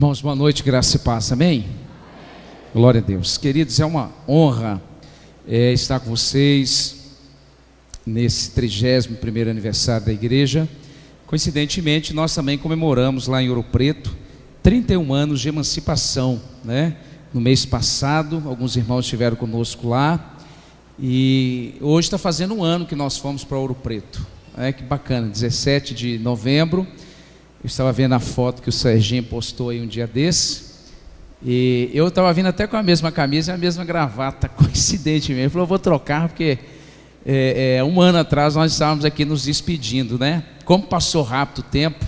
Irmãos, boa noite, graça e paz, amém? Glória a Deus. Queridos, é uma honra estar com vocês nesse 31º aniversário da igreja. Coincidentemente, nós também comemoramos lá em Ouro Preto 31 anos de emancipação, né? No mês passado, alguns irmãos estiveram conosco lá, e hoje está fazendo um ano que nós fomos para Ouro Preto. Que bacana, 17 de novembro. Eu estava vendo a foto que o Serginho postou aí um dia desse, e eu estava vindo até com a mesma camisa e a mesma gravata, coincidentemente. Ele falou: vou trocar porque um ano atrás nós estávamos aqui nos despedindo, né? Como passou rápido o tempo,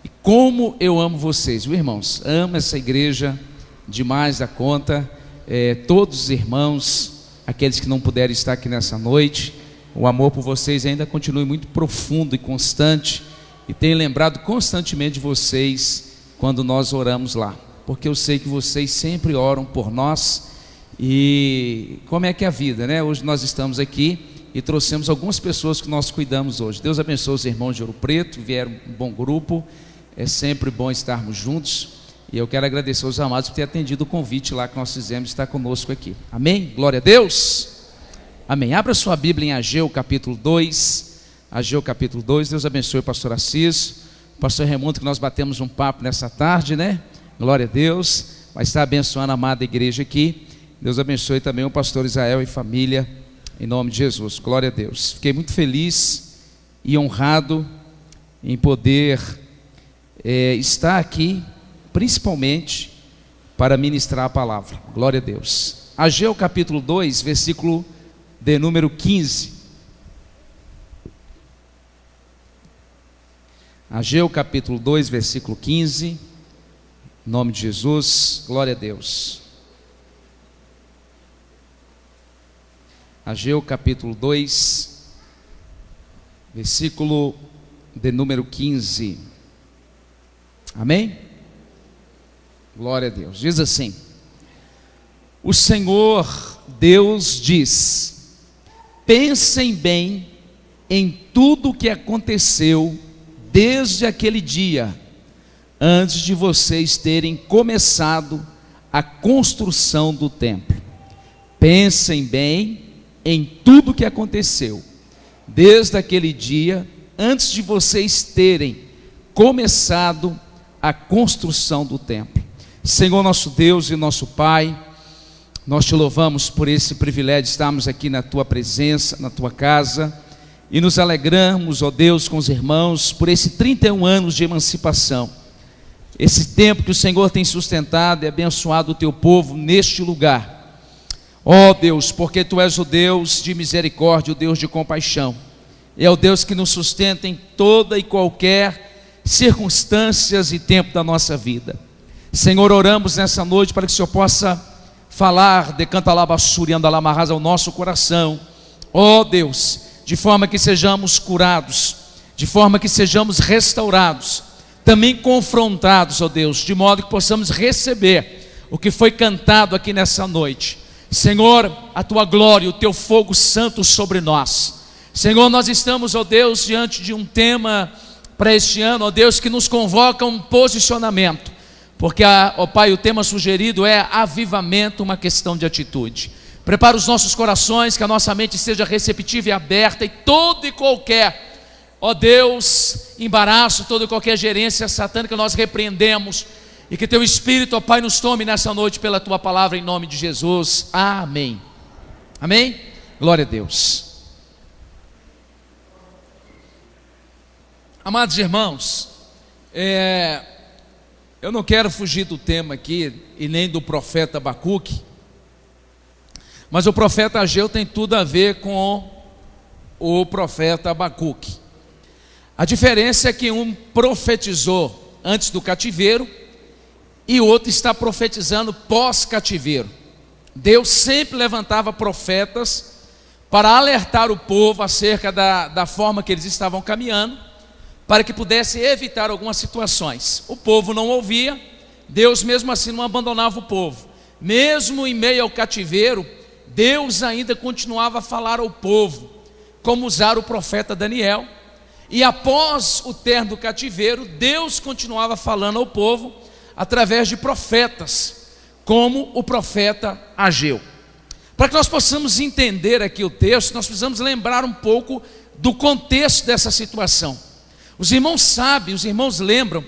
e como eu amo vocês, viu, irmãos? Amo essa igreja demais da conta, todos os irmãos, aqueles que não puderam estar aqui nessa noite, o amor por vocês ainda continua muito profundo e constante, e tenho lembrado constantemente de vocês quando nós oramos lá, porque eu sei que vocês sempre oram por nós. E como é que é a vida, né? Hoje nós estamos aqui e trouxemos algumas pessoas que nós cuidamos hoje. Deus abençoe os irmãos de Ouro Preto, vieram um bom grupo, é sempre bom estarmos juntos, e eu quero agradecer aos amados por ter atendido o convite lá que nós fizemos de estar conosco aqui, amém? Glória a Deus, amém. Abra sua Bíblia em Ageu capítulo 2, Ageu capítulo 2, Deus abençoe o pastor Assis, o pastor Raimundo, que nós batemos um papo nessa tarde, né? Glória a Deus, vai estar abençoando a amada igreja aqui. Deus abençoe também o pastor Israel e família, em nome de Jesus, glória a Deus. Fiquei muito feliz e honrado em poder estar aqui, principalmente para ministrar a palavra, glória a Deus. Ageu capítulo 2, versículo de número 15. Ageu capítulo 2, versículo 15, em nome de Jesus, glória a Deus. Ageu capítulo 2, versículo de número 15, amém? Glória a Deus. Diz assim: o Senhor Deus diz: pensem bem em tudo o que aconteceu desde aquele dia, antes de vocês terem começado a construção do templo. Pensem bem em tudo o que aconteceu desde aquele dia, antes de vocês terem começado a construção do templo. Senhor nosso Deus e nosso Pai, nós te louvamos por esse privilégio de estarmos aqui na tua presença, na tua casa, e nos alegramos, ó Deus, com os irmãos, por esse 31 anos de emancipação, esse tempo que o Senhor tem sustentado e abençoado o teu povo neste lugar. Ó Deus, porque tu és o Deus de misericórdia, o Deus de compaixão, é o Deus que nos sustenta em toda e qualquer circunstâncias e tempo da nossa vida. Senhor, oramos nessa noite para que o Senhor possa falar, decanta labassuri, andalamarras ao nosso coração, ó Deus, de forma que sejamos curados, de forma que sejamos restaurados, também confrontados, ó Deus, de modo que possamos receber o que foi cantado aqui nessa noite. Senhor, a tua glória, o teu fogo santo sobre nós. Senhor, nós estamos, ó Deus, diante de um tema para este ano, ó Deus, que nos convoca a um posicionamento, porque, ó Pai, o tema sugerido é avivamento, uma questão de atitude. Prepara os nossos corações, que a nossa mente seja receptiva e aberta, e todo e qualquer, ó Deus, embaraço, toda e qualquer gerência satânica nós repreendemos, e que teu Espírito, ó Pai, nos tome nessa noite pela tua palavra, em nome de Jesus, amém. Amém? Glória a Deus. Amados irmãos, eu não quero fugir do tema aqui, e nem do profeta Abacuque, mas o profeta Ageu tem tudo a ver com o profeta Abacuque. A diferença é que um profetizou antes do cativeiro e o outro está profetizando pós-cativeiro. Deus sempre levantava profetas para alertar o povo acerca da forma que eles estavam caminhando, para que pudesse evitar algumas situações. O povo não ouvia, Deus mesmo assim não abandonava o povo. Mesmo em meio ao cativeiro, Deus ainda continuava a falar ao povo, como usar o profeta Daniel, E após o término do cativeiro, Deus continuava falando ao povo através de profetas, como o profeta Ageu. Para que nós possamos entender aqui o texto, nós precisamos lembrar um pouco do contexto dessa situação. Os irmãos sabem, os irmãos lembram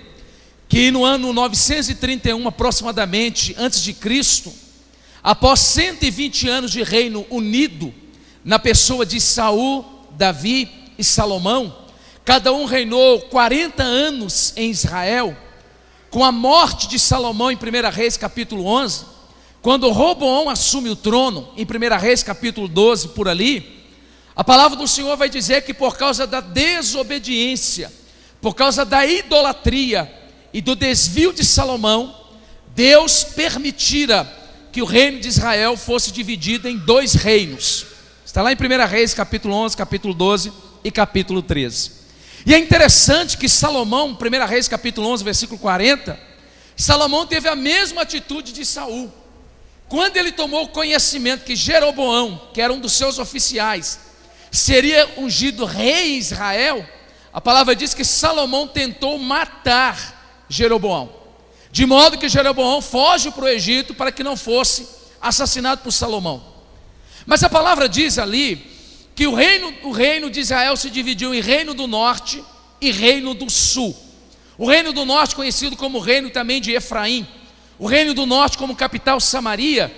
que no ano 931 aproximadamente antes de Cristo, após 120 anos de reino unido na pessoa de Saul, Davi e Salomão, cada um reinou 40 anos em Israel. Com a morte de Salomão em 1 Reis capítulo 11, quando Roboão assume o trono em 1 Reis capítulo 12, por ali, a palavra do Senhor vai dizer que por causa da desobediência, por causa da idolatria e do desvio de Salomão, Deus permitira que o reino de Israel fosse dividido em 2 reinos. Está lá em 1 Reis capítulo 11, capítulo 12 e capítulo 13. E é interessante que Salomão, 1 Reis capítulo 11, versículo 40, Salomão teve a mesma atitude de Saul. Quando ele tomou conhecimento que Jeroboão, que era um dos seus oficiais, seria ungido rei em Israel, a palavra diz que Salomão tentou matar Jeroboão, de modo que Jeroboão foge para o Egito para que não fosse assassinado por Salomão. Mas a palavra diz ali que o reino de Israel se dividiu em reino do norte e reino do sul. O reino do norte, conhecido como reino também de Efraim, o reino do norte como capital Samaria,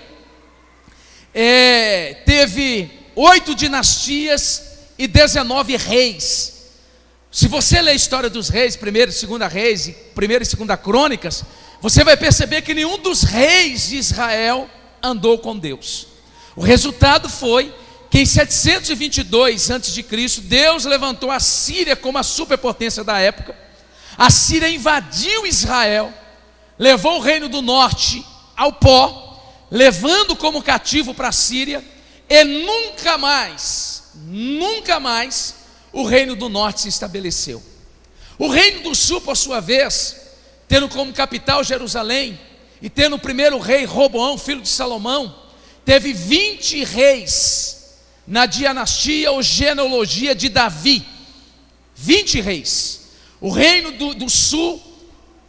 teve 8 dinastias e 19 reis. Se você ler a história dos reis, 1ª e 2ª Reis, 1ª e 2ª Crônicas, você vai perceber que nenhum dos reis de Israel andou com Deus. O resultado foi que em 722 a.C., Deus levantou a Síria como a superpotência da época. A Síria invadiu Israel, levou o reino do norte ao pó, levando como cativo para a Síria, e nunca mais o reino do norte se estabeleceu. O reino do sul, por sua vez, tendo como capital Jerusalém, e tendo o primeiro rei Roboão, filho de Salomão, teve 20 reis na dinastia ou genealogia de Davi. 20 reis. O reino do sul,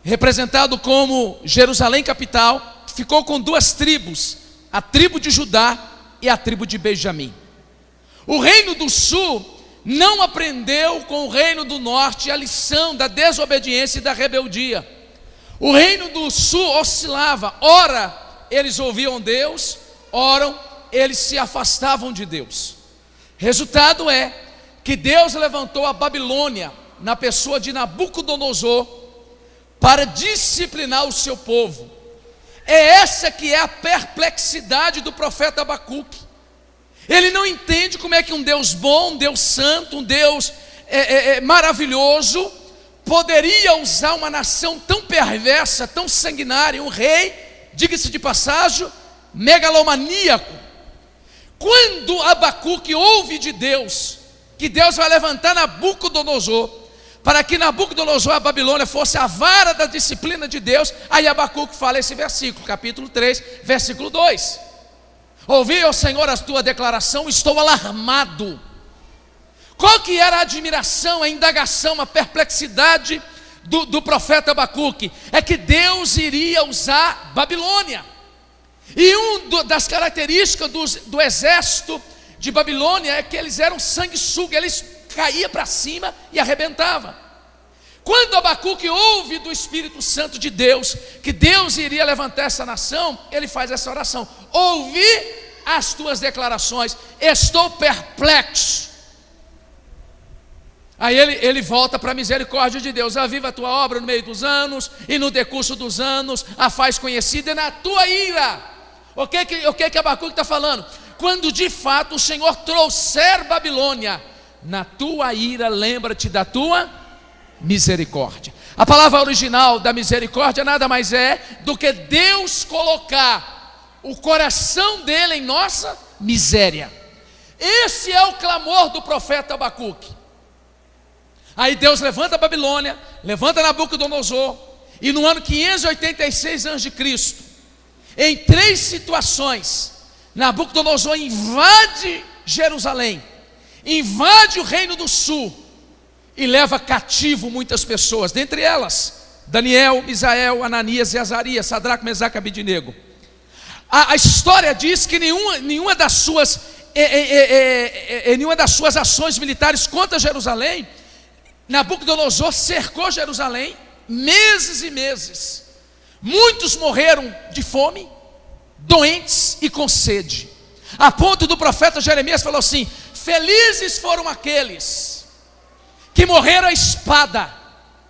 representado como Jerusalém capital, ficou com 2 tribos, a tribo de Judá e a tribo de Benjamim. O reino do sul não aprendeu com o reino do norte a lição da desobediência e da rebeldia. O reino do sul oscilava, ora eles ouviam Deus, ora eles se afastavam de Deus. Resultado é que Deus levantou a Babilônia na pessoa de Nabucodonosor para disciplinar o seu povo. É essa que é a perplexidade do profeta Abacuque. Ele não entende como é que um Deus bom, um Deus santo, um Deus maravilhoso poderia usar uma nação tão perversa, tão sanguinária, um rei, diga-se de passagem, megalomaníaco. Quando Abacuque ouve de Deus, que Deus vai levantar Nabucodonosor, para que Nabucodonosor, a Babilônia, fosse a vara da disciplina de Deus, aí Abacuque fala esse versículo, capítulo 3, versículo 2. Ouvi, ó Senhor, a tua declaração, estou alarmado. Qual que era a admiração, a indagação, a perplexidade do profeta Abacuque? É que Deus iria usar Babilônia. E das características do exército de Babilônia é que eles eram sanguessuga, eles caíam para cima e arrebentavam. Quando Abacuque ouve do Espírito Santo de Deus que Deus iria levantar essa nação, ele faz essa oração: ouvi as tuas declarações, estou perplexo. Aí ele volta para a misericórdia de Deus: aviva a tua obra no meio dos anos, e no decurso dos anos a faz conhecida, e na tua ira. O que Abacuque está falando? Quando de fato o Senhor trouxer Babilônia, na tua ira lembra-te da tua misericórdia. A palavra original da misericórdia nada mais é do que Deus colocar o coração dele em nossa miséria. Esse é o clamor do profeta Abacuque. Aí Deus levanta a Babilônia, levanta Nabucodonosor, e no ano 586 a.C., em 3 situações, Nabucodonosor invade Jerusalém, invade o reino do sul e leva cativo muitas pessoas, dentre elas Daniel, Misael, Ananias e Azarias, Sadraque, Mesaque e Abednego. A história diz que nenhuma das suas ações militares contra Jerusalém, Nabucodonosor cercou Jerusalém meses e meses. Muitos morreram de fome, doentes e com sede, a ponto do profeta Jeremias falou assim: felizes foram aqueles que morreram à espada,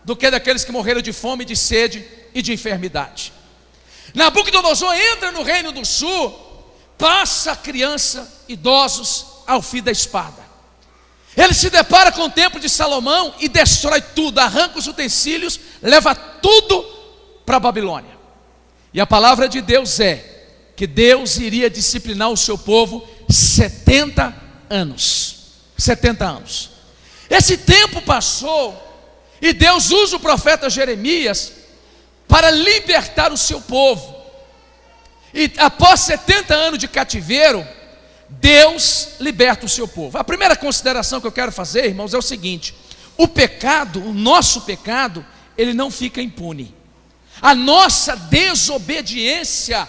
do que daqueles que morreram de fome, de sede e de enfermidade. Nabucodonosor entra no reino do sul, passa criança, idosos ao fio da espada. Ele se depara com o templo de Salomão e destrói tudo, arranca os utensílios, leva tudo para a Babilônia. E a palavra de Deus é que Deus iria disciplinar o seu povo 70 anos. 70 anos. Esse tempo passou e Deus usa o profeta Jeremias para libertar o seu povo. E após 70 anos de cativeiro, Deus liberta o seu povo. A primeira consideração que eu quero fazer, irmãos, é o seguinte: o pecado, o nosso pecado, ele não fica impune. A nossa desobediência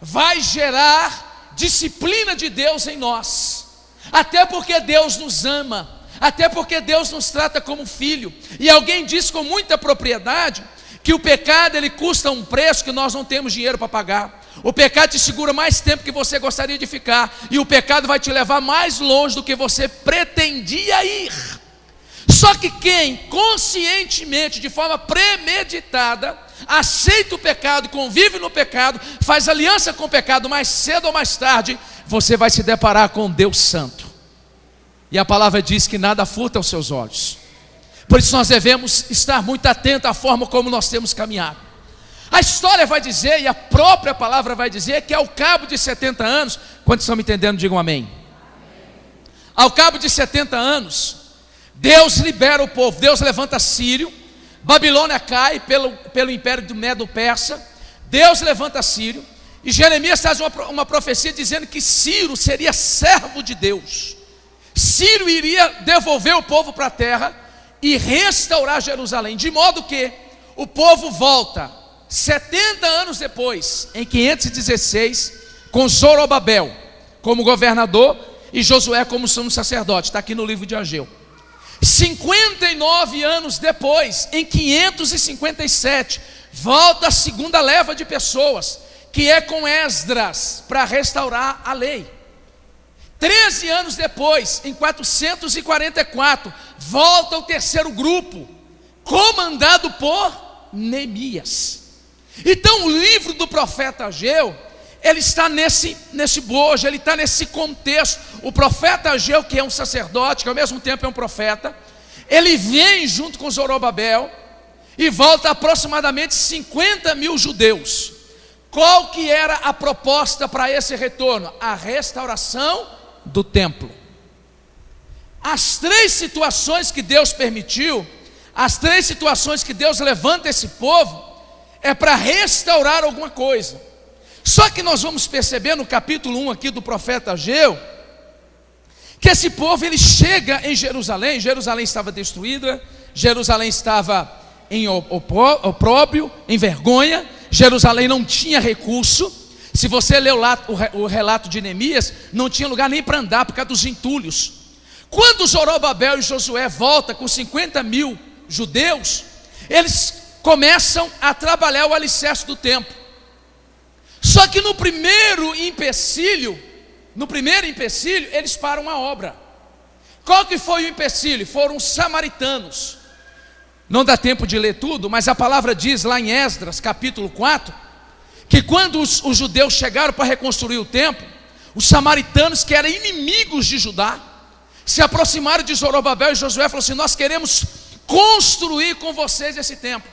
vai gerar disciplina de Deus em nós, até porque Deus nos ama, até porque Deus nos trata como filho. E alguém diz com muita propriedade que o pecado, ele custa um preço que nós não temos dinheiro para pagar. O pecado te segura mais tempo que você gostaria de ficar, e o pecado vai te levar mais longe do que você pretendia ir. Só que quem conscientemente, de forma premeditada, aceita o pecado, convive no pecado, faz aliança com o pecado, mais cedo ou mais tarde, você vai se deparar com Deus Santo. E a palavra diz que nada furta aos seus olhos. Por isso nós devemos estar muito atentos à forma como nós temos caminhado. A história vai dizer, e a própria palavra vai dizer, que ao cabo de 70 anos, quantos estão me entendendo, digam amém. Ao cabo de 70 anos, Deus libera o povo, Deus levanta Sírio, Babilônia cai pelo império do Medo-Persa, Deus levanta Sírio, e Jeremias traz uma profecia dizendo que Ciro seria servo de Deus. Ciro iria devolver o povo para a terra e restaurar Jerusalém, de modo que o povo volta 70 anos depois, em 516, com Zorobabel como governador e Josué como sumo sacerdote. Está aqui no livro de Ageu. 59 anos depois, em 557, volta a segunda leva de pessoas, que é com Esdras, para restaurar a lei. 13 anos depois, em 444, volta o terceiro grupo, comandado por Neemias. Então o livro do profeta Ageu, ele está nesse bojo, ele está nesse contexto. O profeta Ageu, que é um sacerdote, que ao mesmo tempo é um profeta, ele vem junto com Zorobabel e volta aproximadamente 50 mil judeus. Qual que era a proposta para esse retorno? A restauração do templo. As três situações que Deus permitiu, as três situações que Deus levanta esse povo, é para restaurar alguma coisa. Só que nós vamos perceber no capítulo 1 aqui do profeta Ageu, que esse povo, ele chega em Jerusalém. Jerusalém estava destruída, Jerusalém estava em opróbrio, em vergonha, Jerusalém não tinha recurso. Se você ler o relato de Neemias, não tinha lugar nem para andar por causa dos entulhos. Quando Zorobabel e Josué voltam com 50 mil judeus, eles começam a trabalhar o alicerce do templo. Só que no primeiro empecilho, eles param a obra. Qual que foi o empecilho? Foram os samaritanos. Não dá tempo de ler tudo, mas a palavra diz lá em Esdras, capítulo 4, que quando os judeus chegaram para reconstruir o templo, os samaritanos, que eram inimigos de Judá, se aproximaram de Zorobabel e Josué e falaram assim: nós queremos construir com vocês esse templo.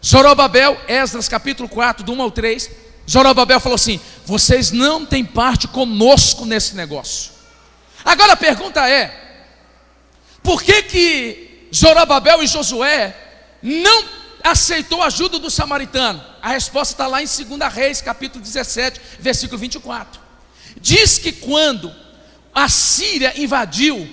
Zorobabel, Esdras capítulo 4, do 1 ao 3, Zorobabel falou assim: vocês não têm parte conosco nesse negócio. Agora a pergunta é: por que Zorobabel e Josué não aceitou a ajuda do samaritano? A resposta está lá em 2 Reis, capítulo 17, versículo 24. Diz que quando a Síria invadiu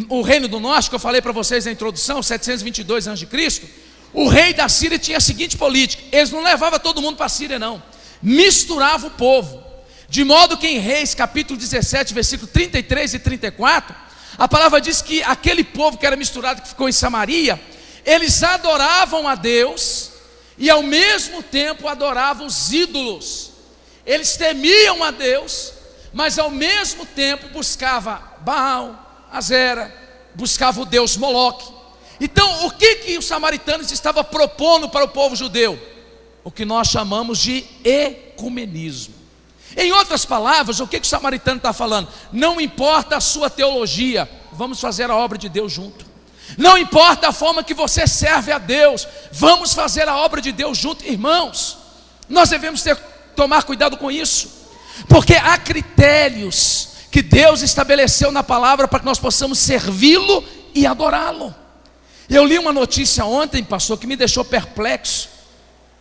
o reino do norte, que eu falei para vocês na introdução, 722 a.C., O rei da Síria tinha a seguinte política: eles não levavam todo mundo para a Síria, não, misturava o povo, de modo que em Reis capítulo 17, versículo 33 e 34, a palavra diz que aquele povo que era misturado, que ficou em Samaria, eles adoravam a Deus e ao mesmo tempo adoravam os ídolos. Eles temiam a Deus, mas ao mesmo tempo buscava Baal, Azera, buscava o deus Moloque. Então o que os samaritanos estavam propondo para o povo judeu? O que nós chamamos de ecumenismo. Em outras palavras, o que o samaritano está falando? Não importa a sua teologia, vamos fazer a obra de Deus junto. Não importa a forma que você serve a Deus, vamos fazer a obra de Deus junto. Irmãos, nós devemos tomar cuidado com isso, porque há critérios que Deus estabeleceu na palavra para que nós possamos servi-lo e adorá-lo. Eu li uma notícia ontem, pastor, que me deixou perplexo.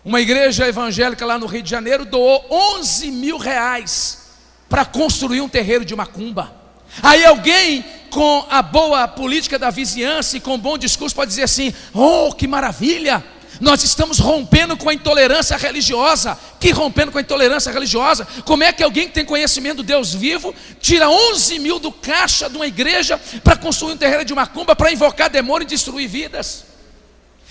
Uma igreja evangélica lá no Rio de Janeiro doou 11 mil reais para construir um terreiro de macumba. Aí alguém com a boa política da vizinhança e com um bom discurso pode dizer assim: oh, que maravilha, nós estamos rompendo com a intolerância religiosa. Que rompendo com a intolerância religiosa? Como é que alguém que tem conhecimento do Deus vivo tira 11 mil do caixa de uma igreja para construir um terreiro de macumba, para invocar demônio e destruir vidas?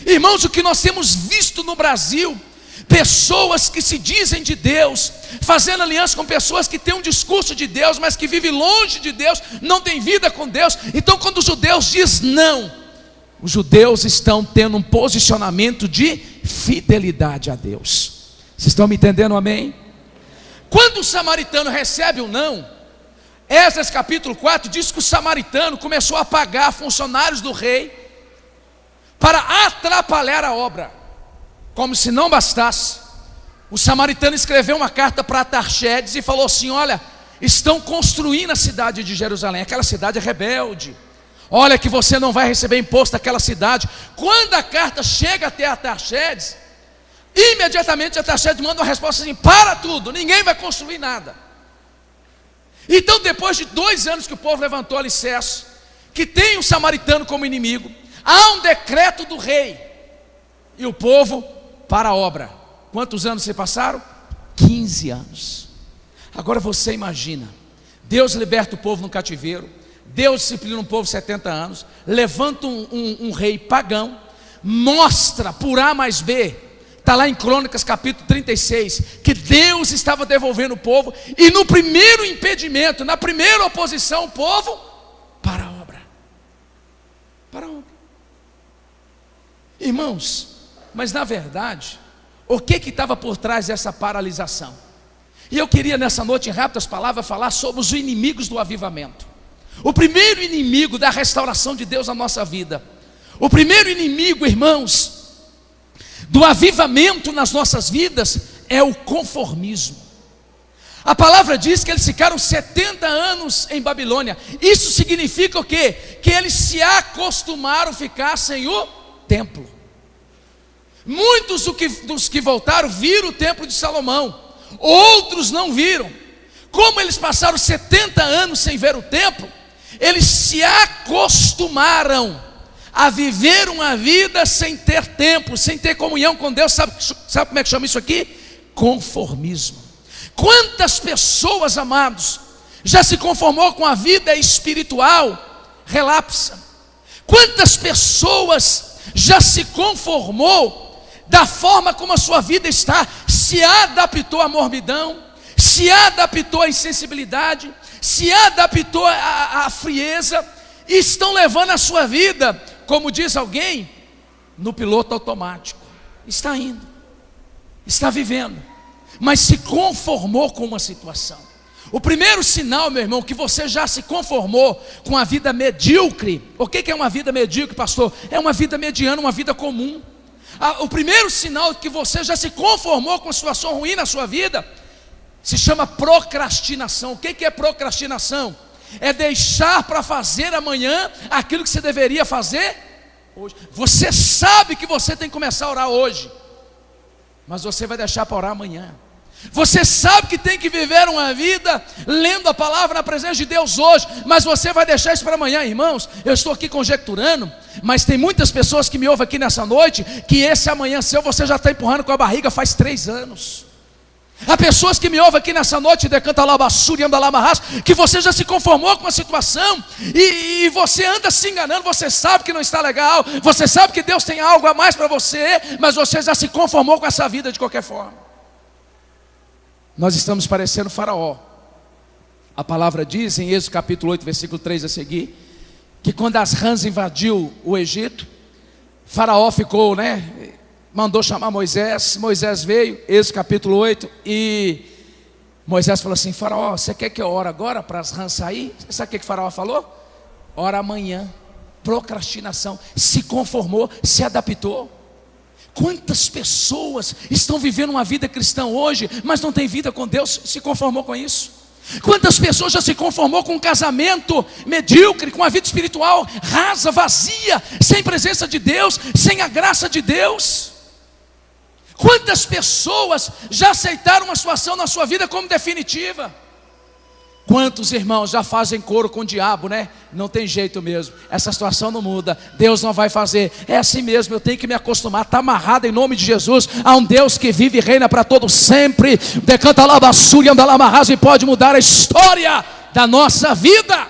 Irmãos, o que nós temos visto no Brasil, pessoas que se dizem de Deus, fazendo aliança com pessoas que têm um discurso de Deus, mas que vivem longe de Deus, não têm vida com Deus. Então quando os judeus dizem não, os judeus estão tendo um posicionamento de fidelidade a Deus. Vocês estão me entendendo, amém? Quando o samaritano recebe o não, Esdras capítulo 4 diz que o samaritano começou a pagar funcionários do rei para atrapalhar a obra. Como se não bastasse, o samaritano escreveu uma carta para Artaxerxes e falou assim: olha, estão construindo a cidade de Jerusalém, aquela cidade é rebelde, olha que você não vai receber imposto daquela cidade. Quando a carta chega até Artaxerxes, imediatamente Artaxerxes manda uma resposta assim: para tudo, ninguém vai construir nada. Então depois de 2 anos que o povo levantou alicerce, que tem o samaritano como inimigo, há um decreto do rei, e o povo para a obra. Quantos anos se passaram? 15 anos. Agora você imagina, Deus liberta o povo no cativeiro, Deus disciplina um povo 70 anos, levanta um rei pagão, mostra por A mais B, está lá em Crônicas capítulo 36, que Deus estava devolvendo o povo, e no primeiro impedimento, na primeira oposição, o povo para a obra. Para a obra. Irmãos, mas na verdade, o que estava por trás dessa paralisação? E eu queria nessa noite, em rápidas palavras, falar sobre os inimigos do avivamento. O primeiro inimigo da restauração de Deus na nossa vida, o primeiro inimigo, irmãos, do avivamento nas nossas vidas, é o conformismo. A palavra diz que eles ficaram 70 anos em Babilônia. Isso significa o quê? Que eles se acostumaram a ficar sem o templo. Muitos dos que voltaram viram o templo de Salomão, outros não viram. Como eles passaram 70 anos sem ver o templo, eles se acostumaram a viver uma vida sem ter templo, sem ter comunhão com Deus. Sabe como é que chama isso aqui? Conformismo. Quantas pessoas, amados, já se conformou com a vida espiritual relapsa? Quantas pessoas já se conformou da forma como a sua vida está, se adaptou à morbidão, se adaptou à insensibilidade, se adaptou à frieza, e estão levando a sua vida, como diz alguém, no piloto automático. Está indo, está vivendo, mas se conformou com uma situação. O primeiro sinal, meu irmão, que você já se conformou com a vida medíocre. O que é uma vida medíocre, pastor? É uma vida mediana, uma vida comum. O primeiro sinal que você já se conformou com a situação ruim na sua vida se chama procrastinação. O que é procrastinação? É deixar para fazer amanhã aquilo que você deveria fazer hoje. Você sabe que você tem que começar a orar hoje, mas você vai deixar para orar amanhã. Você sabe que tem que viver uma vida lendo a palavra na presença de Deus hoje, mas você vai deixar isso para amanhã. Irmãos, eu estou aqui conjecturando, mas tem muitas pessoas que me ouvem aqui nessa noite, que esse amanhã seu você já está empurrando com a barriga faz 3 anos. Há pessoas que me ouvem aqui nessa noite, decanta lá basura e anda lá marras, que você já se conformou com a situação, e você anda se enganando. Você sabe que não está legal, você sabe que Deus tem algo a mais para você, mas você já se conformou com essa vida de qualquer forma. Nós estamos parecendo Faraó. A palavra diz em Êxodo capítulo 8, versículo 3 a seguir, que quando as rãs invadiu o Egito, Faraó ficou, mandou chamar Moisés. Moisés veio, Êxodo capítulo 8, e Moisés falou assim: Faraó, você quer que eu ore agora para as rãs sair? Sabe o que Faraó falou? Ora amanhã. Procrastinação. Se conformou, se adaptou. Quantas pessoas estão vivendo uma vida cristã hoje, mas não tem vida com Deus, se conformou com isso? Quantas pessoas já se conformou com um casamento medíocre, com uma vida espiritual rasa, vazia, sem presença de Deus, sem a graça de Deus? Quantas pessoas já aceitaram uma situação na sua vida como definitiva? Quantos irmãos já fazem coro com o diabo, Não tem jeito mesmo, essa situação não muda, Deus não vai fazer, é assim mesmo, eu tenho que me acostumar, está amarrado em nome de Jesus, a um Deus que vive e reina para todo sempre, decanta lá basura e anda lá marras, e pode mudar a história da nossa vida.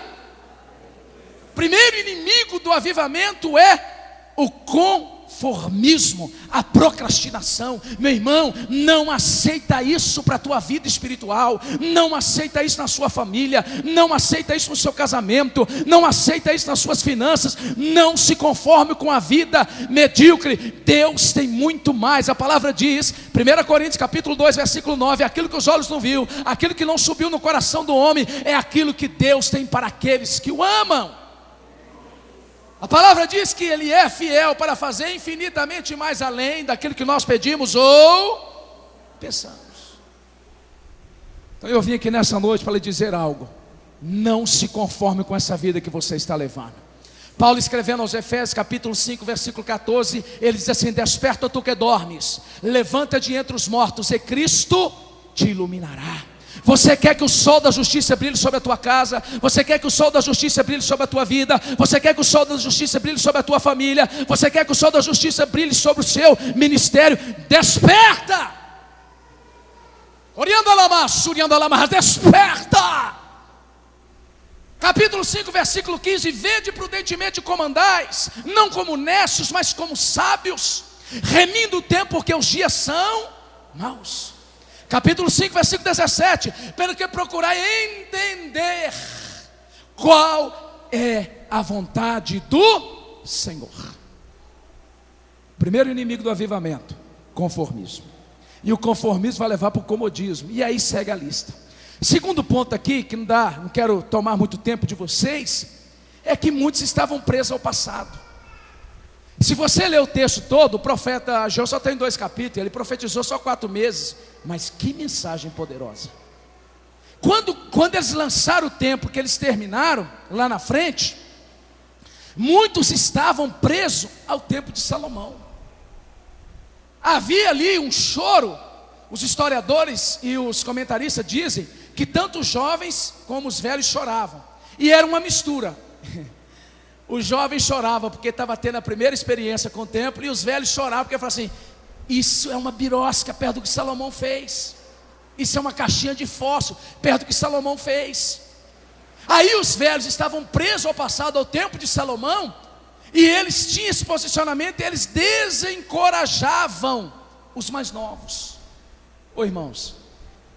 Primeiro inimigo do avivamento é o conformismo, a procrastinação. Meu irmão, não aceita isso para a tua vida espiritual, não aceita isso na sua família, não aceita isso no seu casamento, não aceita isso nas suas finanças. Não se conforme com a vida medíocre. Deus tem muito mais. A palavra diz, 1 Coríntios capítulo 2, versículo 9, aquilo que os olhos não viu, aquilo que não subiu no coração do homem, é aquilo que Deus tem para aqueles que o amam. A palavra diz que Ele é fiel para fazer infinitamente mais além daquilo que nós pedimos ou pensamos. Então eu vim aqui nessa noite para lhe dizer algo: não se conforme com essa vida que você está levando. Paulo escrevendo aos Efésios capítulo 5, versículo 14, ele diz assim: desperta tu que dormes, levanta de entre os mortos e Cristo te iluminará. Você quer que o sol da justiça brilhe sobre a tua casa? Você quer que o sol da justiça brilhe sobre a tua vida? Você quer que o sol da justiça brilhe sobre a tua família? Você quer que o sol da justiça brilhe sobre o seu ministério? Desperta! Orianda lama, desperta! Capítulo 5, versículo 15: vede prudentemente como andais, não como necios, mas como sábios, remindo o tempo, porque os dias são maus. Capítulo 5, versículo 17: pelo que procurai entender qual é a vontade do Senhor. Primeiro inimigo do avivamento: conformismo. E o conformismo vai levar para o comodismo. E aí segue a lista. Segundo ponto aqui, que não quero tomar muito tempo de vocês, é que muitos estavam presos ao passado. Se você ler o texto todo, o profeta Ageu só tem 2 capítulos, ele profetizou só 4 meses, mas que mensagem poderosa. Quando eles lançaram o templo, que eles terminaram, lá na frente, muitos estavam presos ao templo de Salomão. Havia ali um choro. Os historiadores e os comentaristas dizem que tanto os jovens como os velhos choravam, e era uma mistura. Os jovens choravam porque estavam tendo a primeira experiência com o templo, e os velhos choravam porque falavam assim: isso é uma birosca perto do que Salomão fez, isso é uma caixinha de fósforo perto do que Salomão fez. Aí os velhos estavam presos ao passado, ao tempo de Salomão, e eles tinham esse posicionamento, e eles desencorajavam os mais novos. Ô irmãos,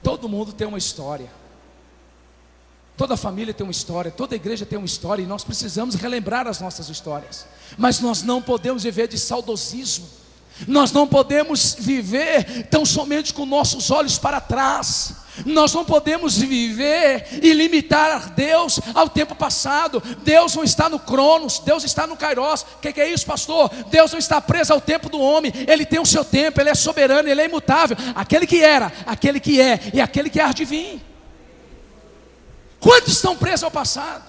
todo mundo tem uma história, toda família tem uma história, toda igreja tem uma história, e nós precisamos relembrar as nossas histórias. Mas nós não podemos viver de saudosismo, nós não podemos viver tão somente com nossos olhos para trás. Nós não podemos viver e limitar Deus ao tempo passado. Deus não está no Cronos, Deus está no Kairos. O que é isso, pastor? Deus não está preso ao tempo do homem, Ele tem o seu tempo, Ele é soberano, Ele é imutável. Aquele que era, aquele que é e aquele que há de vir. Quantos estão presos ao passado?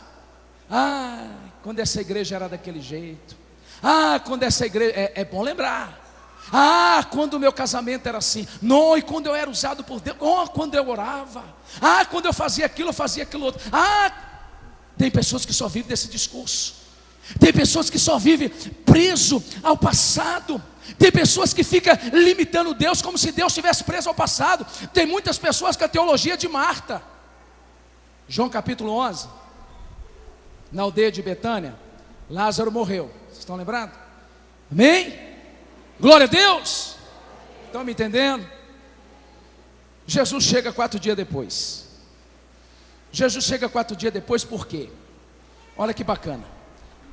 Quando essa igreja era daquele jeito. Quando essa igreja... É bom lembrar. Ah, quando o meu casamento era assim. Não, e quando eu era usado por Deus. Oh, quando eu orava. Ah, quando eu fazia aquilo outro. Ah, tem pessoas que só vivem desse discurso. Tem pessoas que só vivem preso ao passado. Tem pessoas que ficam limitando Deus como se Deus estivesse preso ao passado. Tem muitas pessoas com a teologia de Marta. João capítulo 11, na aldeia de Betânia, Lázaro morreu. Vocês estão lembrados? Amém? Glória a Deus. Estão me entendendo? Jesus chega 4 dias depois. Jesus chega 4 dias depois por quê? Olha que bacana.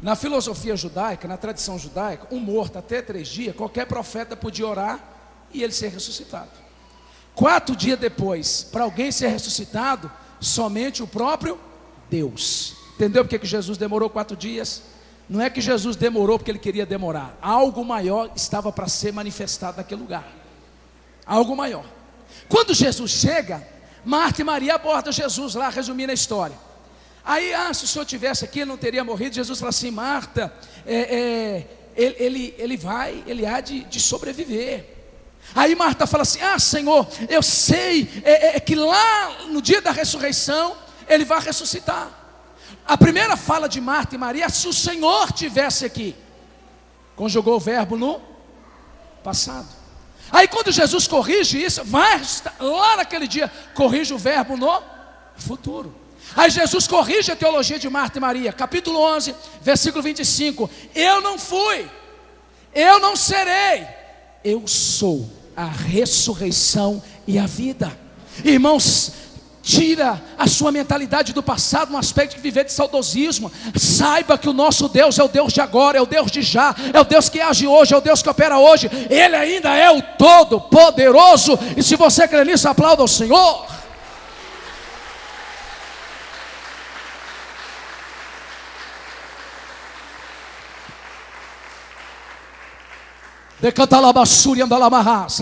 Na filosofia judaica, na tradição judaica, um morto até 3 dias, qualquer profeta podia orar e ele ser ressuscitado. 4 dias depois, para alguém ser ressuscitado, somente o próprio Deus. Entendeu porque que Jesus demorou 4 dias? Não é que Jesus demorou porque ele queria demorar. Algo maior estava para ser manifestado naquele lugar. Algo maior. Quando Jesus chega, Marta e Maria abordam Jesus lá, resumindo a história. Aí, se o senhor tivesse aqui, ele não teria morrido. Jesus fala assim: Marta, ele há de sobreviver. Aí Marta fala assim: Senhor, eu sei que lá no dia da ressurreição, ele vai ressuscitar. A primeira fala de Marta e Maria: se o Senhor tivesse aqui. Conjugou o verbo no passado. Aí quando Jesus corrige isso, vai lá naquele dia, corrige o verbo no futuro. Aí Jesus corrige a teologia de Marta e Maria, capítulo 11, versículo 25. Eu não fui, eu não serei, eu sou a ressurreição e a vida. Irmãos, tira a sua mentalidade do passado, no aspecto de viver de saudosismo. Saiba que o nosso Deus é o Deus de agora, é o Deus de já, é o Deus que age hoje, é o Deus que opera hoje. Ele ainda é o Todo-Poderoso. E se você crê nisso, aplauda ao Senhor.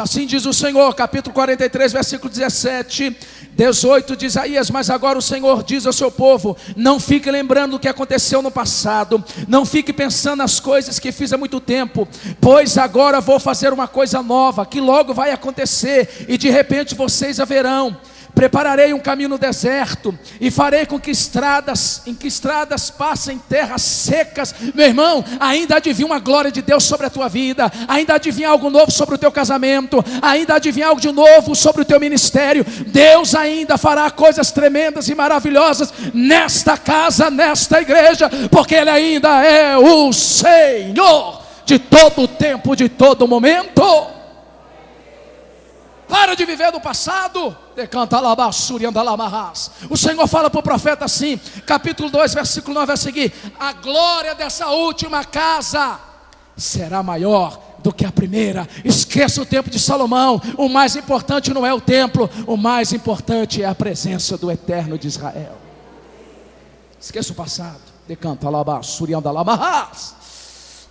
Assim diz o Senhor, capítulo 43, versículo 17, 18 de Isaías. Mas agora o Senhor diz ao seu povo: não fique lembrando o que aconteceu no passado, não fique pensando nas coisas que fiz há muito tempo, pois agora vou fazer uma coisa nova, que logo vai acontecer, e de repente vocês a verão. Prepararei um caminho no deserto, e farei com que estradas passem terras secas. Meu irmão, ainda há de vir uma glória de Deus sobre a tua vida, ainda há de vir algo novo sobre o teu casamento, ainda há de vir algo de novo sobre o teu ministério. Deus ainda fará coisas tremendas e maravilhosas nesta casa, nesta igreja, porque Ele ainda é o Senhor de todo o tempo, de todo momento. Para de viver do passado. O Senhor fala para o profeta assim, capítulo 2, versículo 9 a seguir: a glória dessa última casa será maior do que a primeira. Esqueça o templo de Salomão. O mais importante não é o templo, o mais importante é a presença do Eterno de Israel. Esqueça o passado.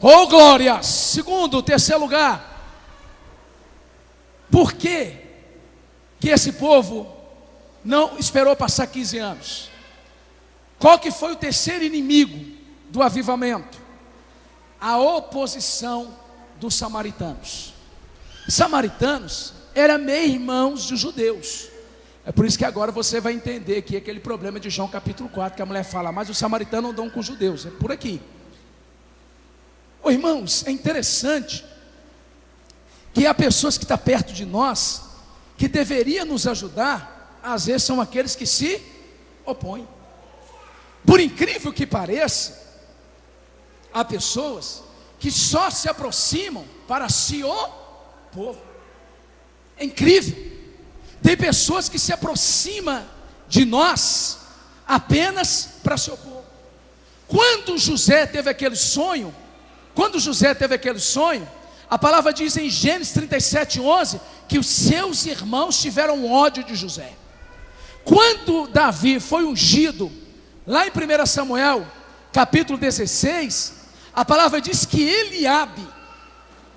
Oh glória. Segundo, terceiro lugar, por que esse povo não esperou passar 15 anos? Qual que foi o terceiro inimigo do avivamento? A oposição dos samaritanos. Samaritanos eram meio-irmãos dos judeus. É por isso que agora você vai entender que aquele problema de João capítulo 4, que a mulher fala: mas os samaritanos não dão com os judeus. É por aqui. Irmãos, é interessante que há pessoas que estão perto de nós, que deveriam nos ajudar, às vezes são aqueles que se opõem. Por incrível que pareça, há pessoas que só se aproximam para se opor. É incrível. Tem pessoas que se aproximam de nós apenas para se opor. Quando José teve aquele sonho, a palavra diz em Gênesis 37:11 que os seus irmãos tiveram ódio de José. Quando Davi foi ungido, lá em 1 Samuel capítulo 16, a palavra diz que Eliabe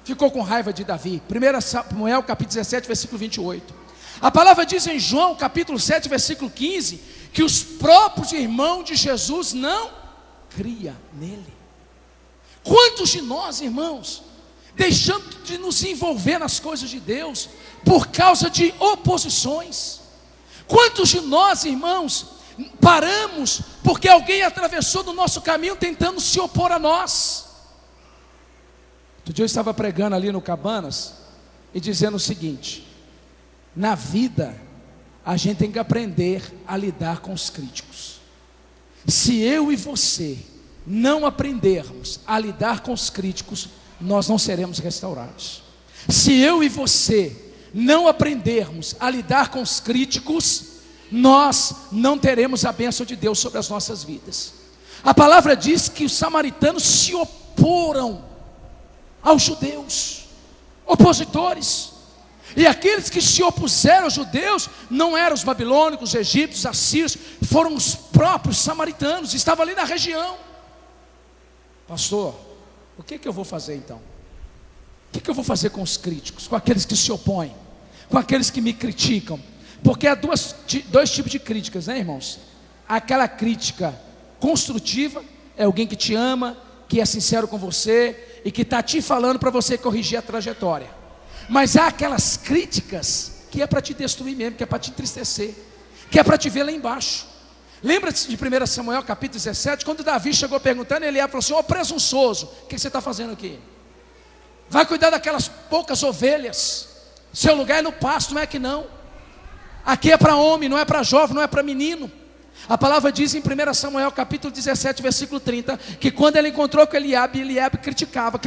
ficou com raiva de Davi. 1 Samuel capítulo 17, versículo 28. A palavra diz em João capítulo 7, versículo 15, que os próprios irmãos de Jesus não criam nele. Quantos de nós, irmãos, deixando de nos envolver nas coisas de Deus, por causa de oposições. Quantos de nós, irmãos, paramos porque alguém atravessou do nosso caminho tentando se opor a nós? Outro dia eu estava pregando ali no Cabanas e dizendo o seguinte: na vida a gente tem que aprender a lidar com os críticos. Se eu e você não aprendermos a lidar com os críticos, nós não seremos restaurados. Se eu e você não aprendermos a lidar com os críticos, nós não teremos a bênção de Deus sobre as nossas vidas. A palavra diz que os samaritanos se oporam aos judeus, opositores. E aqueles que se opuseram aos judeus não eram os babilônicos, os egípcios, os assírios, foram os próprios samaritanos, estavam ali na região. Pastor, o que eu vou fazer então? O que eu vou fazer com os críticos, com aqueles que se opõem, com aqueles que me criticam? Porque há dois tipos de críticas, né, irmãos? Aquela crítica construtiva, é alguém que te ama, que é sincero com você e que está te falando para você corrigir a trajetória. Mas há aquelas críticas que é para te destruir mesmo, que é para te entristecer, que é para te ver lá embaixo. Lembra-se de 1 Samuel capítulo 17, quando Davi chegou perguntando, Eliabe falou assim: ô presunçoso, o que você está fazendo aqui? Vai cuidar daquelas poucas ovelhas, seu lugar é no pasto, não é que não. Aqui é para homem, não é para jovem, não é para menino. A palavra diz em 1 Samuel capítulo 17, versículo 30, que quando ele encontrou com Eliabe criticava,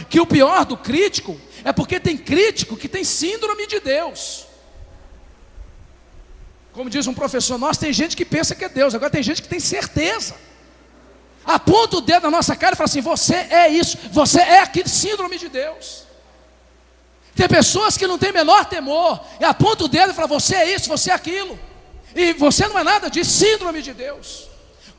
que o pior do crítico é porque tem crítico que tem síndrome de Deus. Como diz um professor nosso, tem gente que pensa que é Deus, agora tem gente que tem certeza. Aponta o dedo na nossa cara e fala assim: você é isso, você é aquele, síndrome de Deus. Tem pessoas que não têm menor temor, e aponta o dedo e fala: você é isso, você é aquilo. E você não é nada disso, síndrome de Deus.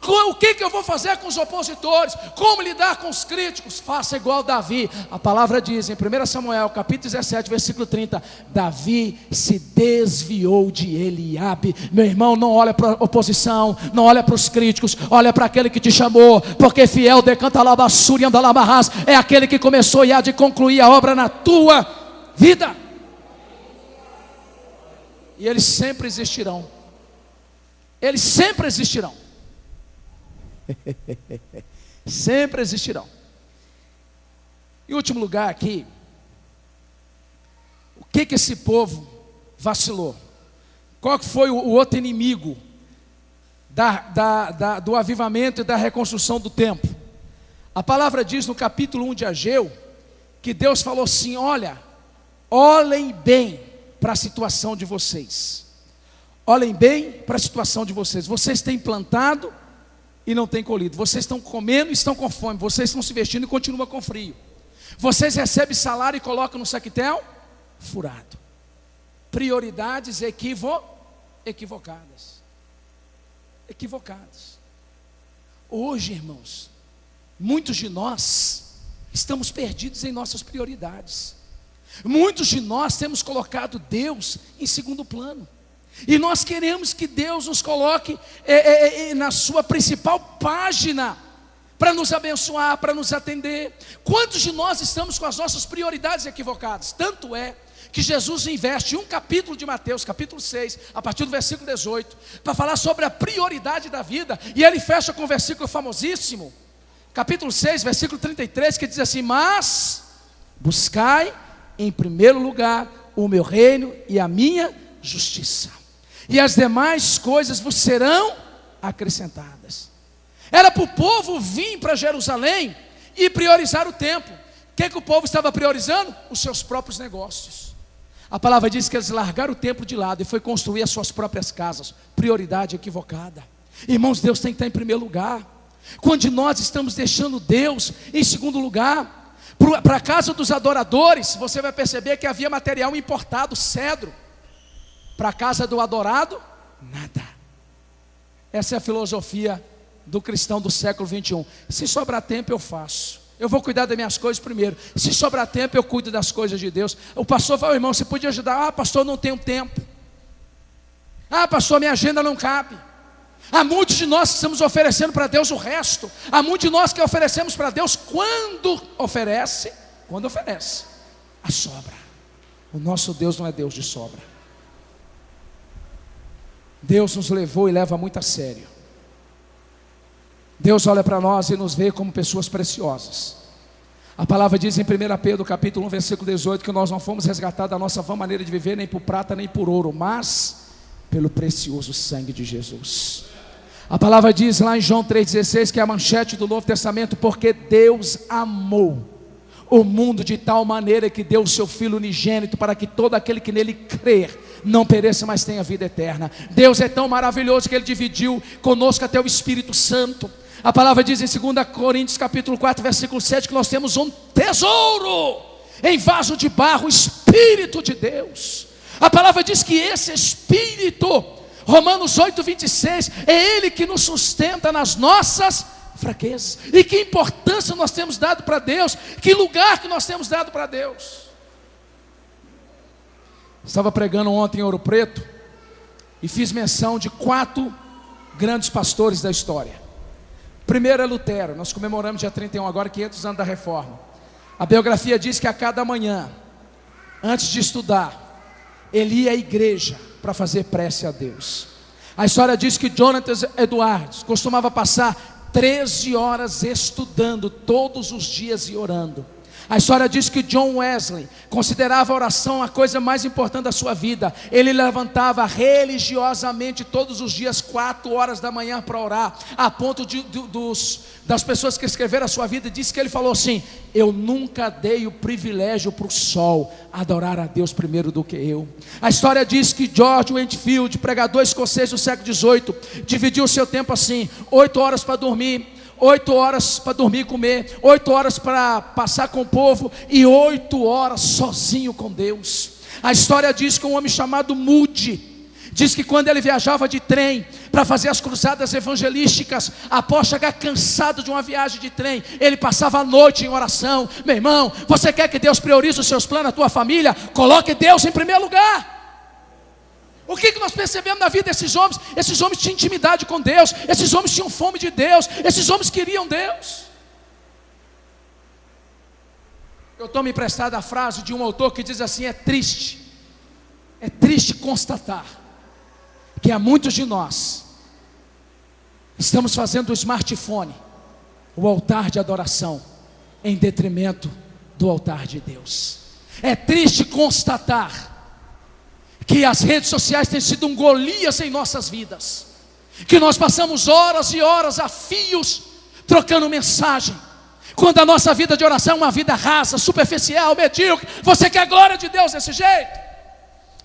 O que eu vou fazer com os opositores? Como lidar com os críticos? Faça igual Davi. A palavra diz em 1 Samuel capítulo 17, versículo 30, Davi se desviou de Eliabe. Meu irmão, não olha para a oposição, não olha para os críticos, olha para aquele que te chamou, porque fiel decanta labassuri andalabarras, é aquele que começou e há de concluir a obra na tua vida. E eles sempre existirão. Eles sempre existirão. Sempre existirão. Em último lugar aqui, o que esse povo vacilou? Qual que foi o outro inimigo do avivamento e da reconstrução do templo? A palavra diz no capítulo 1 de Ageu, que Deus falou assim: olha, olhem bem para a situação de vocês. Olhem bem para a situação de vocês. Vocês têm plantado e não têm colhido. Vocês estão comendo e estão com fome. Vocês estão se vestindo e continuam com frio. Vocês recebem salário e colocam no saquetel furado. Prioridades equivocadas. Hoje, irmãos, muitos de nós estamos perdidos em nossas prioridades. Muitos de nós temos colocado Deus em segundo plano. E nós queremos que Deus nos coloque na sua principal página, para nos abençoar, para nos atender. Quantos de nós estamos com as nossas prioridades equivocadas? Tanto é que Jesus investe um capítulo de Mateus, capítulo 6, a partir do versículo 18, para falar sobre a prioridade da vida. E ele fecha com um versículo famosíssimo, capítulo 6, versículo 33, que diz assim: mas buscai em primeiro lugar o meu reino e a minha justiça, e as demais coisas vos serão acrescentadas. Era para o povo vir para Jerusalém e priorizar o templo. O que o povo estava priorizando? Os seus próprios negócios. A palavra diz que eles largaram o templo de lado e foi construir as suas próprias casas. Prioridade equivocada. Irmãos, Deus tem que estar em primeiro lugar. Quando nós estamos deixando Deus em segundo lugar, para a casa dos adoradores, você vai perceber que havia material importado, cedro. Para a casa do adorado, nada. Essa é a filosofia do cristão do século 21. Se sobrar tempo eu faço. Eu vou cuidar das minhas coisas primeiro. Se sobrar tempo eu cuido das coisas de Deus. O pastor fala: irmão, você podia ajudar? Ah, pastor, não tenho tempo. Ah, pastor, minha agenda não cabe. Há muitos de nós que estamos oferecendo para Deus o resto. Há muitos de nós que oferecemos para Deus quando oferece, quando oferece, a sobra. O nosso Deus não é Deus de sobra. Deus nos levou e leva muito a sério. Deus olha para nós e nos vê como pessoas preciosas. A palavra diz em 1 Pedro capítulo 1, versículo 18, que nós não fomos resgatados da nossa vã maneira de viver, nem por prata, nem por ouro, mas pelo precioso sangue de Jesus. A palavra diz lá em João 3,16, que é a manchete do Novo Testamento, porque Deus amou o mundo de tal maneira que deu o seu Filho unigênito, para que todo aquele que nele crer não pereça, mas tenha vida eterna. Deus é tão maravilhoso que Ele dividiu conosco até o Espírito Santo. A palavra diz em 2 Coríntios capítulo 4, versículo 7, que nós temos um tesouro em vaso de barro, o Espírito de Deus. A palavra diz que esse Espírito, Romanos 8, 26, é Ele que nos sustenta nas nossas fraquezas. E que importância nós temos dado para Deus, que lugar que nós temos dado para Deus. Estava pregando ontem em Ouro Preto e fiz menção de 4 grandes pastores da história. Primeiro é Lutero. Nós comemoramos dia 31 agora, 500 anos da Reforma. A biografia diz que a cada manhã, antes de estudar, ele ia à igreja para fazer prece a Deus. A história diz que Jonathan Edwards costumava passar 13 horas estudando todos os dias e orando. A história diz que John Wesley considerava a oração a coisa mais importante da sua vida. Ele levantava religiosamente todos os dias 4 horas da manhã para orar, a ponto das pessoas que escreveram a sua vida, disse que ele falou assim: eu nunca dei o privilégio para o sol adorar a Deus primeiro do que eu. A história diz que George Whitefield, pregador escocês do século XVIII, dividiu o seu tempo assim: 8 horas para dormir, 8 horas para dormir e comer, 8 horas para passar com o povo e 8 horas sozinho com Deus. A história diz que um homem chamado Moody diz que quando ele viajava de trem para fazer as cruzadas evangelísticas, após chegar cansado de uma viagem de trem, ele passava a noite em oração. Meu irmão, você quer que Deus priorize os seus planos, a tua família? Coloque Deus em primeiro lugar. O que nós percebemos na vida desses homens? Esses homens tinham intimidade com Deus, esses homens tinham fome de Deus, esses homens queriam Deus. Eu tomo emprestada a frase de um autor que diz assim: é triste constatar que há muitos de nós estamos fazendo o smartphone o altar de adoração, em detrimento do altar de Deus. É triste constatar que as redes sociais têm sido um Golias em nossas vidas, que nós passamos horas e horas a fios trocando mensagem, quando a nossa vida de oração é uma vida rasa, superficial, medíocre. Você quer a glória de Deus desse jeito?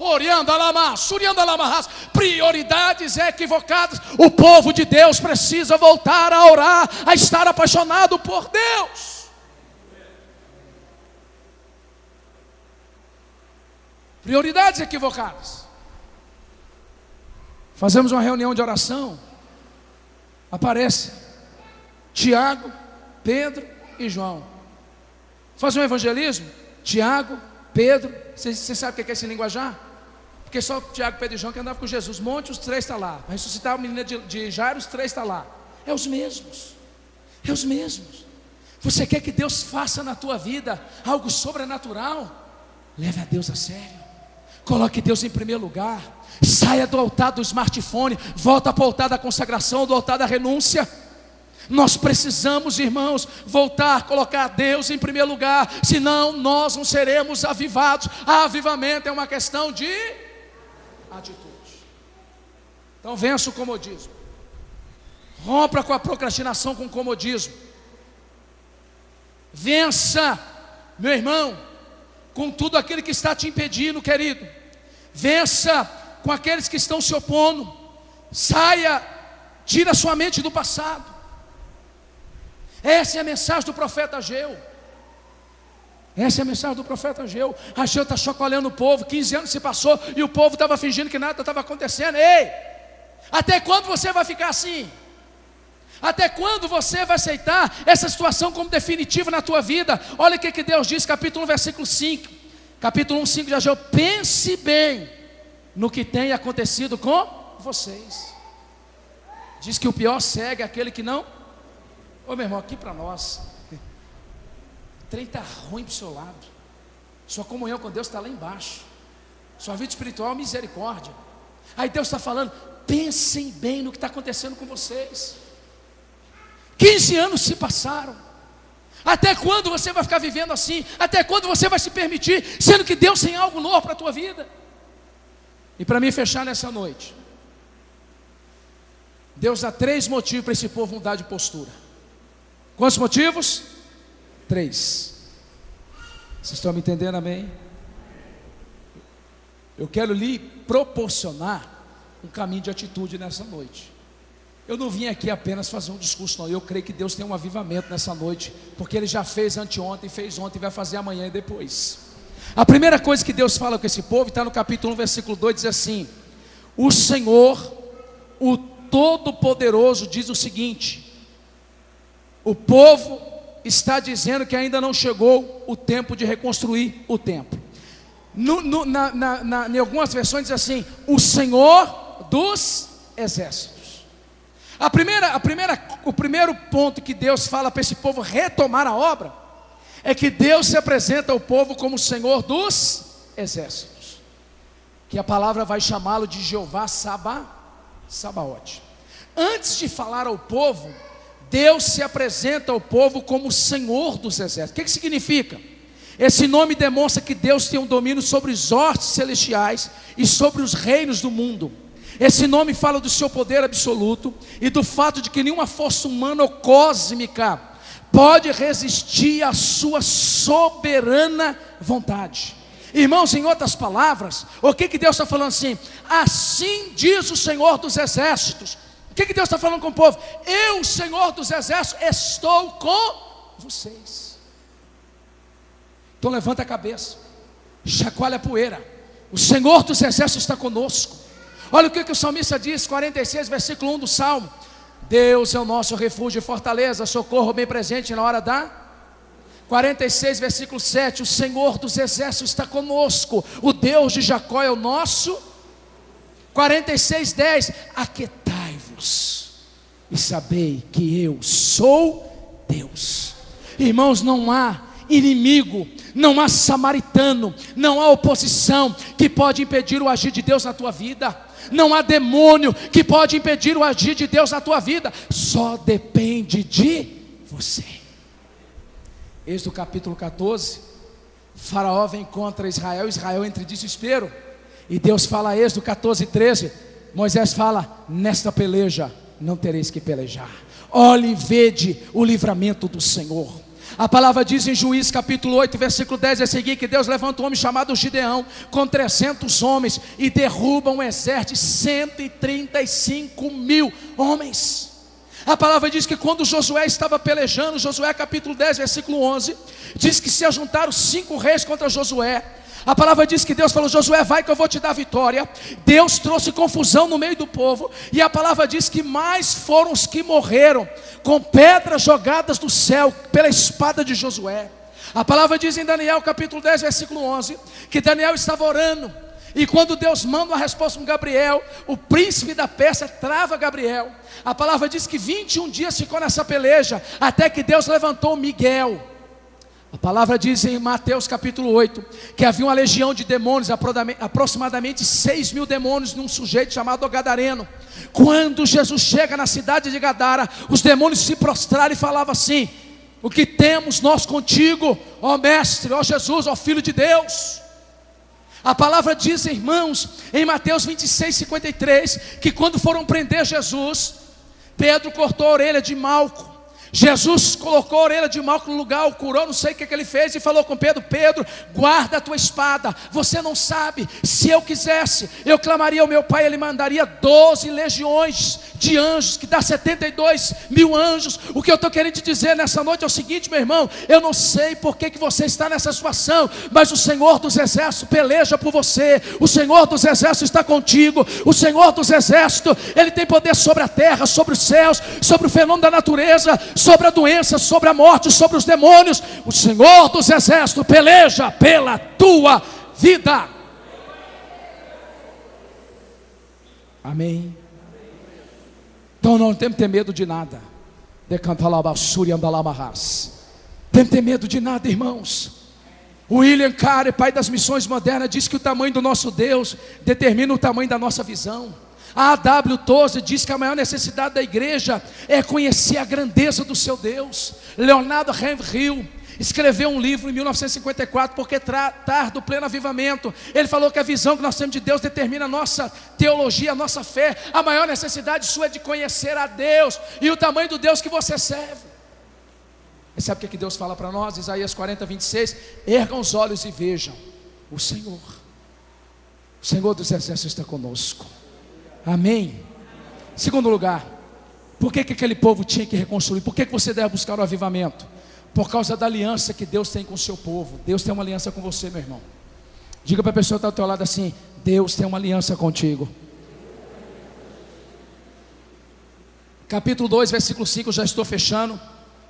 Oriando alama, suriando alama, prioridades equivocadas. O povo de Deus precisa voltar a orar, a estar apaixonado por Deus. Prioridades equivocadas. Fazemos uma reunião de oração, aparece Tiago, Pedro e João. Faz um evangelismo, Tiago, Pedro. Você sabe o que é esse linguajar? Porque só Tiago, Pedro e João que andavam com Jesus. Monte, os 3 estão lá. Vai ressuscitar a menina de Jairo, os 3 estão lá. É os mesmos. É os mesmos. Você quer que Deus faça na tua vida algo sobrenatural? Leve a Deus a sério. Coloque Deus em primeiro lugar. Saia do altar do smartphone, volta para o altar da consagração, do altar da renúncia. Nós precisamos, irmãos, voltar, colocar Deus em primeiro lugar, senão nós não seremos avivados. Avivamento é uma questão de atitude. Então vença o comodismo, rompa com a procrastinação, com o comodismo. Vença, meu irmão, com tudo aquilo que está te impedindo, querido. Vença com aqueles que estão se opondo. Saia, tira sua mente do passado. Essa é a mensagem do profeta Ageu. Essa é a mensagem do profeta Ageu. Ageu está chacoalhando o povo. 15 anos se passou e o povo estava fingindo que nada estava acontecendo. Ei, até quando você vai ficar assim? Até quando você vai aceitar essa situação como definitiva na tua vida? Olha o que Deus diz, capítulo 1, versículo 5. Capítulo 1, 5 de Ageu. Pense bem no que tem acontecido com vocês. Diz que o pior segue aquele que não. Ô meu irmão, aqui para nós. trem está ruim para o seu lado, sua comunhão com Deus está lá embaixo, sua vida espiritual, misericórdia. Aí Deus está falando: pensem bem no que está acontecendo com vocês. 15 anos se passaram. Até quando você vai ficar vivendo assim? Até quando você vai se permitir, sendo que Deus tem algo novo para a tua vida? E para mim fechar nessa noite, Deus dá 3 motivos para esse povo mudar de postura. Quantos motivos? 3. Vocês estão me entendendo, amém? Eu quero lhe proporcionar um caminho de atitude nessa noite. Eu não vim aqui apenas fazer um discurso, não. Eu creio que Deus tem um avivamento nessa noite, porque Ele já fez anteontem, fez ontem, vai fazer amanhã e depois. A primeira coisa que Deus fala com esse povo, está no capítulo 1, versículo 2, diz assim: o Senhor, o Todo-Poderoso, diz o seguinte: o povo está dizendo que ainda não chegou o tempo de reconstruir o templo. Em algumas versões diz assim: o Senhor dos exércitos. O primeiro ponto que Deus fala para esse povo retomar a obra é que Deus se apresenta ao povo como o Senhor dos exércitos, que a palavra vai chamá-lo de Jeová Sabaote. Antes de falar ao povo, Deus se apresenta ao povo como o Senhor dos exércitos. O que significa? Esse nome demonstra que Deus tem um domínio sobre os hostes celestiais e sobre os reinos do mundo. Esse nome fala do seu poder absoluto e do fato de que nenhuma força humana ou cósmica pode resistir à sua soberana vontade. Irmãos, em outras palavras, o que Deus está falando assim? Assim diz o Senhor dos exércitos. O que Deus está falando com o povo? Eu, Senhor dos exércitos, estou com vocês. Então levanta a cabeça, chacoalha a poeira. O Senhor dos exércitos está conosco. Olha o que o salmista diz, 46, versículo 1 do Salmo: Deus é o nosso refúgio e fortaleza, socorro bem presente na hora da... 46, versículo 7, o Senhor dos exércitos está conosco, o Deus de Jacó é o nosso... 46, 10, aquietai-vos e sabei que eu sou Deus. Irmãos, não há inimigo, não há samaritano, não há oposição que pode impedir o agir de Deus na tua vida. Não há demônio que pode impedir o agir de Deus na tua vida. Só depende de você. Êxodo capítulo 14, Faraó vem contra Israel, Israel entra em desespero, e Deus fala, Êxodo 14, 13, Moisés fala: nesta peleja não tereis que pelejar, olhe e vede o livramento do Senhor. A palavra diz em Juízes capítulo 8, versículo 10 a seguir, que Deus levanta um homem chamado Gideão, com 300 homens, e derruba um exército de 135 mil homens. A palavra diz que quando Josué estava pelejando, Josué capítulo 10, versículo 11, diz que se ajuntaram 5 reis contra Josué. A palavra diz que Deus falou: Josué, vai que eu vou te dar vitória. Deus trouxe confusão no meio do povo, e a palavra diz que mais foram os que morreram com pedras jogadas do céu pela espada de Josué. A palavra diz em Daniel capítulo 10, versículo 11, que Daniel estava orando, e quando Deus manda uma resposta com Gabriel, o príncipe da Pérsia trava Gabriel. A palavra diz que 21 dias ficou nessa peleja, até que Deus levantou Miguel. A palavra diz em Mateus capítulo 8, que havia uma legião de demônios, aproximadamente 6 mil demônios num sujeito chamado Gadareno. Quando Jesus chega na cidade de Gadara, os demônios se prostraram e falavam assim: o que temos nós contigo, ó mestre, ó Jesus, ó Filho de Deus? A palavra diz, irmãos, em Mateus 26, 53, que quando foram prender Jesus, Pedro cortou a orelha de Malco. Jesus colocou a orelha de Malco no lugar, o curou, não sei o que ele fez, e falou com Pedro: Pedro, guarda a tua espada, você não sabe, se eu quisesse, eu clamaria ao meu pai, ele mandaria 12 legiões de anjos, que dá 72 mil anjos. O que eu estou querendo te dizer nessa noite é o seguinte, meu irmão: eu não sei por que você está nessa situação, mas o Senhor dos exércitos peleja por você, o Senhor dos exércitos está contigo, o Senhor dos exércitos, Ele tem poder sobre a terra, sobre os céus, sobre o fenômeno da natureza, sobre a doença, sobre a morte, sobre os demônios. O Senhor dos exércitos peleja pela tua vida. Amém. Então não temos que ter medo de nada. Tem que ter medo de nada, irmãos. William Carey, pai das missões modernas, diz que o tamanho do nosso Deus determina o tamanho da nossa visão. A A.W. Tozer diz que a maior necessidade da igreja é conhecer a grandeza do seu Deus. Leonardo Ravenhill escreveu um livro em 1954, porque tratar do pleno avivamento. Ele falou que a visão que nós temos de Deus determina a nossa teologia, a nossa fé. A maior necessidade sua é de conhecer a Deus e o tamanho do Deus que você serve. E sabe o que Deus fala para nós? Isaías 40, 26. Ergam os olhos e vejam o Senhor dos exércitos está conosco. Amém. Segundo lugar, por que aquele povo tinha que reconstruir? Por que você deve buscar o avivamento? Por causa da aliança que Deus tem com o seu povo. Deus tem uma aliança com você, meu irmão. Diga para a pessoa que está ao teu lado assim: Deus tem uma aliança contigo. Capítulo 2, versículo 5, já estou fechando.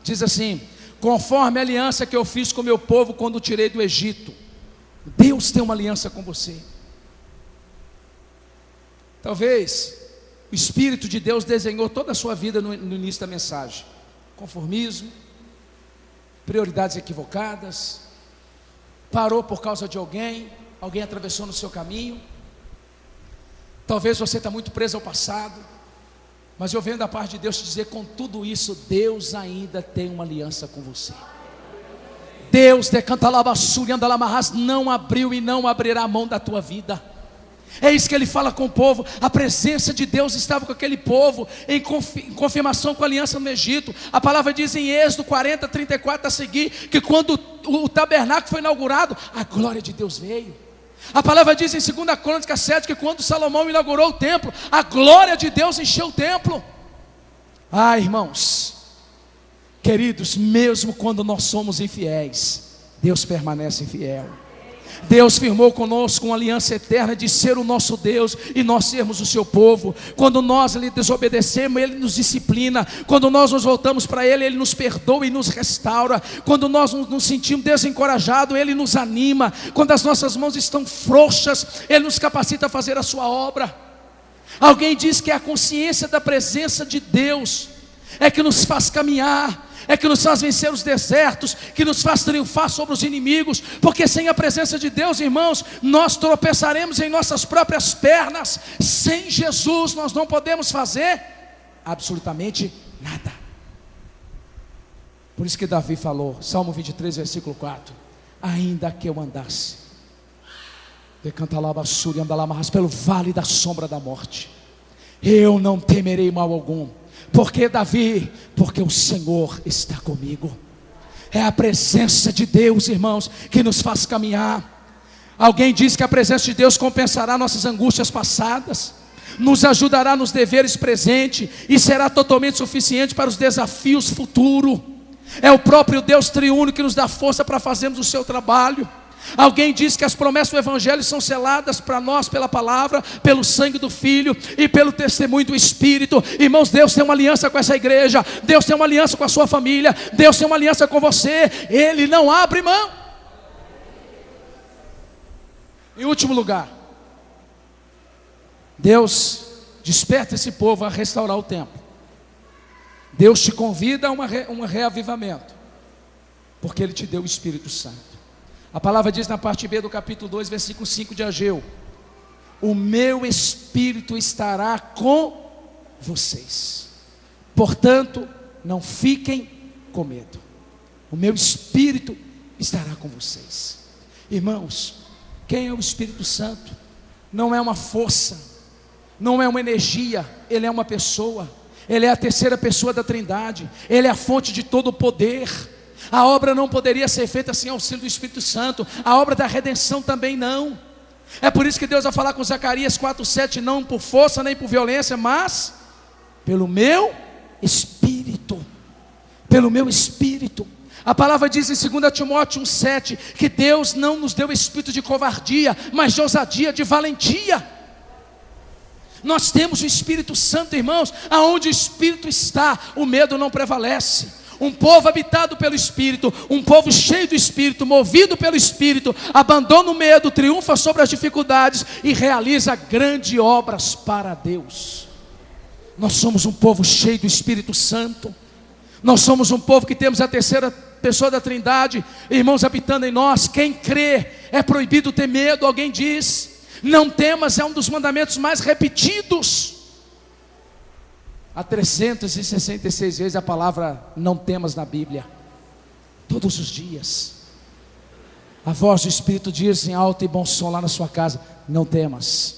Diz assim: conforme a aliança que eu fiz com o meu povo quando o tirei do Egito. Deus tem uma aliança com você. Talvez o Espírito de Deus desenhou toda a sua vida no início da mensagem. Conformismo, prioridades equivocadas, parou por causa de alguém atravessou no seu caminho. Talvez você está muito preso ao passado, mas eu venho da parte de Deus te dizer, com tudo isso, Deus ainda tem uma aliança com você. Deus, não abriu e não abrirá a mão da tua vida. É isso que ele fala com o povo. A presença de Deus estava com aquele povo em confirmação com a aliança no Egito. A palavra diz em Êxodo 40, 34 a seguir, que quando o tabernáculo foi inaugurado, a glória de Deus veio. A palavra diz em 2 Crônicas 7 que quando Salomão inaugurou o templo, a glória de Deus encheu o templo. Irmãos queridos, mesmo quando nós somos infiéis, Deus permanece fiel. Deus firmou conosco uma aliança eterna de ser o nosso Deus e nós sermos o seu povo. Quando nós lhe desobedecemos, Ele nos disciplina. Quando nós nos voltamos para Ele, Ele nos perdoa e nos restaura. Quando nós nos sentimos desencorajados, Ele nos anima. Quando as nossas mãos estão frouxas, Ele nos capacita a fazer a sua obra. Alguém diz que a consciência da presença de Deus é que nos faz caminhar, é que nos faz vencer os desertos, que nos faz triunfar sobre os inimigos, porque sem a presença de Deus, irmãos, nós tropeçaremos em nossas próprias pernas. Sem Jesus nós não podemos fazer absolutamente nada. Por isso que Davi falou, Salmo 23, versículo 4: ainda que eu andasse pelo vale da sombra da morte, eu não temerei mal algum. Porque Davi? Porque o Senhor está comigo. É a presença de Deus, irmãos, que nos faz caminhar. Alguém diz que a presença de Deus compensará nossas angústias passadas, nos ajudará nos deveres presentes e será totalmente suficiente para os desafios futuros. É o próprio Deus triuno que nos dá força para fazermos o seu trabalho. Alguém diz que as promessas do Evangelho são seladas para nós pela palavra, pelo sangue do Filho e pelo testemunho do Espírito. Irmãos, Deus tem uma aliança com essa igreja, Deus tem uma aliança com a sua família, Deus tem uma aliança com você. Ele não abre mão. Em último lugar, Deus desperta esse povo a restaurar o templo. Deus te convida a um reavivamento, porque Ele te deu o Espírito Santo. A palavra diz na parte B do capítulo 2, versículo 5 de Ageu: o meu Espírito estará com vocês, portanto não fiquem com medo. O meu Espírito estará com vocês. Irmãos, quem é o Espírito Santo? Não é uma força, não é uma energia, Ele é uma pessoa. Ele é a terceira pessoa da Trindade, Ele é a fonte de todo o poder. A obra não poderia ser feita sem auxílio do Espírito Santo. A obra da redenção também não. É por isso que Deus vai falar com Zacarias 4:7: não por força nem por violência, mas pelo meu Espírito. Pelo meu Espírito. A palavra diz em 2 Timóteo 1:7 que Deus não nos deu espírito de covardia, mas de ousadia, de valentia. Nós temos o Espírito Santo, irmãos. Aonde o Espírito está, o medo não prevalece. Um povo habitado pelo Espírito, um povo cheio do Espírito, movido pelo Espírito, abandona o medo, triunfa sobre as dificuldades e realiza grandes obras para Deus. Nós somos um povo cheio do Espírito Santo. Nós somos um povo que temos a terceira pessoa da Trindade, irmãos, habitando em nós. Quem crê, é proibido ter medo. Alguém diz, não temas, é um dos mandamentos mais repetidos. Há 366 vezes a palavra não temas na Bíblia, todos os dias. A voz do Espírito diz em alto e bom som lá na sua casa, não temas.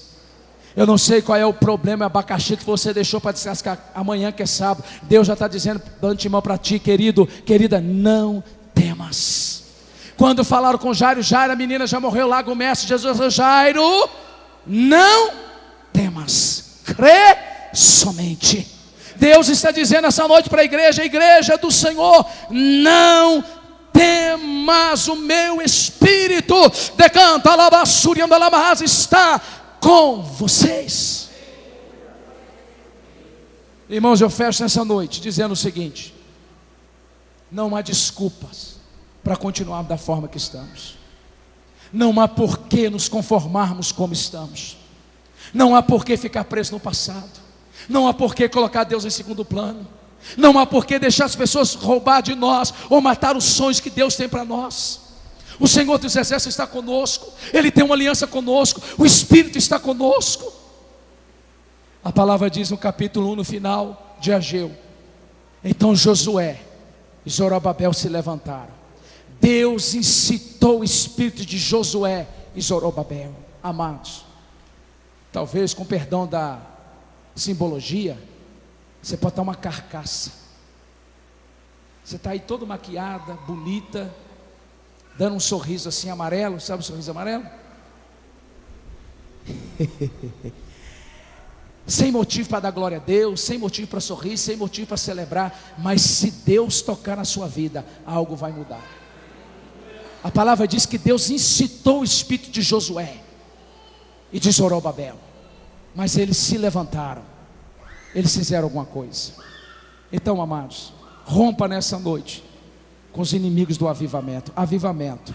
Eu não sei qual é o problema, abacaxi que você deixou para descascar amanhã que é sábado. Deus já está dizendo de antemão para ti, querido, querida, não temas. Quando falaram com Jairo, Jairo, a menina já morreu lá com o mestre Jesus, Jairo, não temas, crê somente. Deus está dizendo essa noite para a igreja do Senhor, não temas, o meu Espírito, decanta, alabassuri, andalabás, está com vocês. Irmãos, eu fecho nessa noite dizendo o seguinte: não há desculpas para continuar da forma que estamos. Não há por que nos conformarmos como estamos. Não há por que ficar preso no passado. Não há por que colocar Deus em segundo plano. Não há por que deixar as pessoas roubar de nós ou matar os sonhos que Deus tem para nós. O Senhor dos Exércitos está conosco, Ele tem uma aliança conosco, o Espírito está conosco. A palavra diz no capítulo 1, no final de Ageu, então Josué e Zorobabel se levantaram. Deus incitou o espírito de Josué e Zorobabel. Amados, talvez com perdão da simbologia, você pode estar uma carcaça. Você está aí toda maquiada, bonita, dando um sorriso assim amarelo, sabe o sorriso amarelo? Sem motivo para dar glória a Deus, sem motivo para sorrir, sem motivo para celebrar. Mas se Deus tocar na sua vida, algo vai mudar. A palavra diz que Deus incitou o espírito de Josué e de Zorobabel, mas eles se levantaram, eles fizeram alguma coisa. Então, amados, rompa nessa noite com os inimigos do avivamento. Avivamento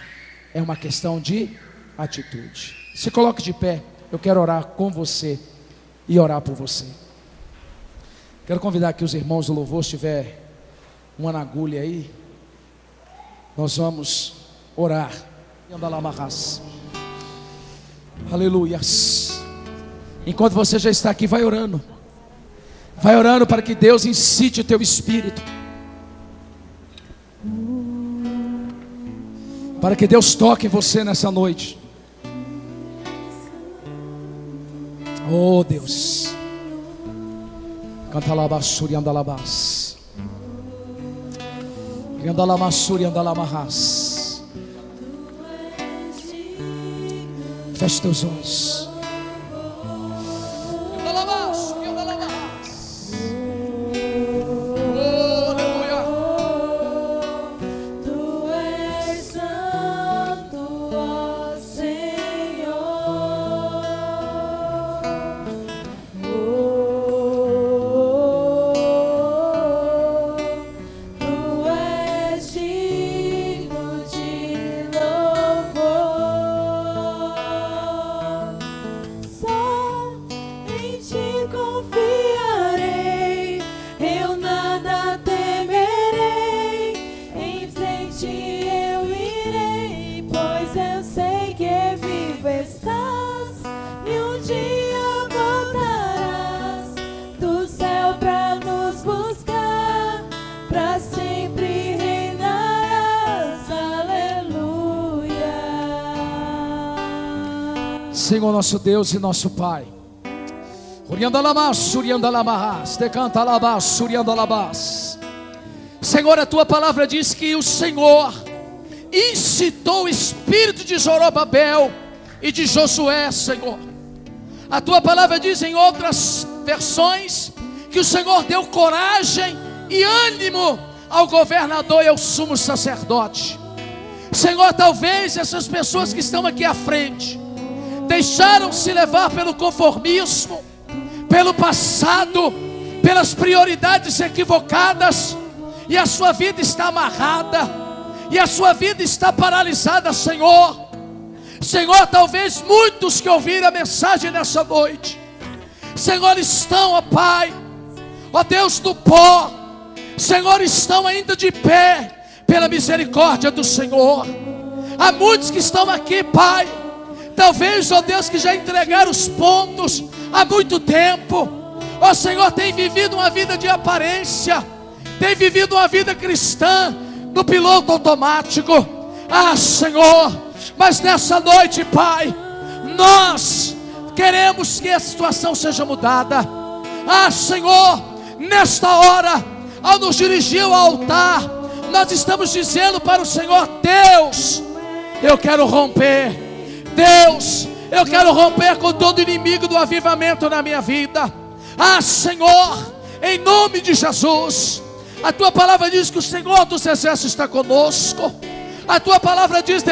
é uma questão de atitude. Se coloque de pé, eu quero orar com você e orar por você. Quero convidar aqui os irmãos do louvor, se tiver uma na agulha aí, nós vamos orar. Aleluias. Enquanto você já está aqui, vai orando para que Deus incite o teu espírito, para que Deus toque em você nessa noite. Oh Deus, canta alabassuri andalabás, andalamassuri andalamarras. Feche teus olhos. Senhor nosso Deus e nosso Pai, Senhor, a tua palavra diz que o Senhor incitou o espírito de Zorobabel e de Josué, Senhor. A tua palavra diz em outras versões que o Senhor deu coragem e ânimo ao governador e ao sumo sacerdote. Senhor, talvez essas pessoas que estão aqui à frente deixaram-se levar pelo conformismo, pelo passado, pelas prioridades equivocadas, e a sua vida está amarrada, e a sua vida está paralisada, Senhor. Senhor, talvez muitos que ouviram a mensagem nessa noite, Senhor, estão, ó Pai, ó Deus do pó, Senhor, estão ainda de pé, pela misericórdia do Senhor. Há muitos que estão aqui, Pai, talvez, ó Deus, que já entregaram os pontos há muito tempo. Ó Senhor, tem vivido uma vida de aparência, tem vivido uma vida cristã no piloto automático. Ah, Senhor, mas nessa noite, Pai, nós queremos que a situação seja mudada. Ah, Senhor, nesta hora, ao nos dirigir ao altar, nós estamos dizendo para o Senhor: Deus, eu quero romper. Deus, eu quero romper com todo inimigo do avivamento na minha vida. Ah, Senhor, em nome de Jesus. A tua palavra diz que o Senhor dos exércitos está conosco. A tua palavra diz que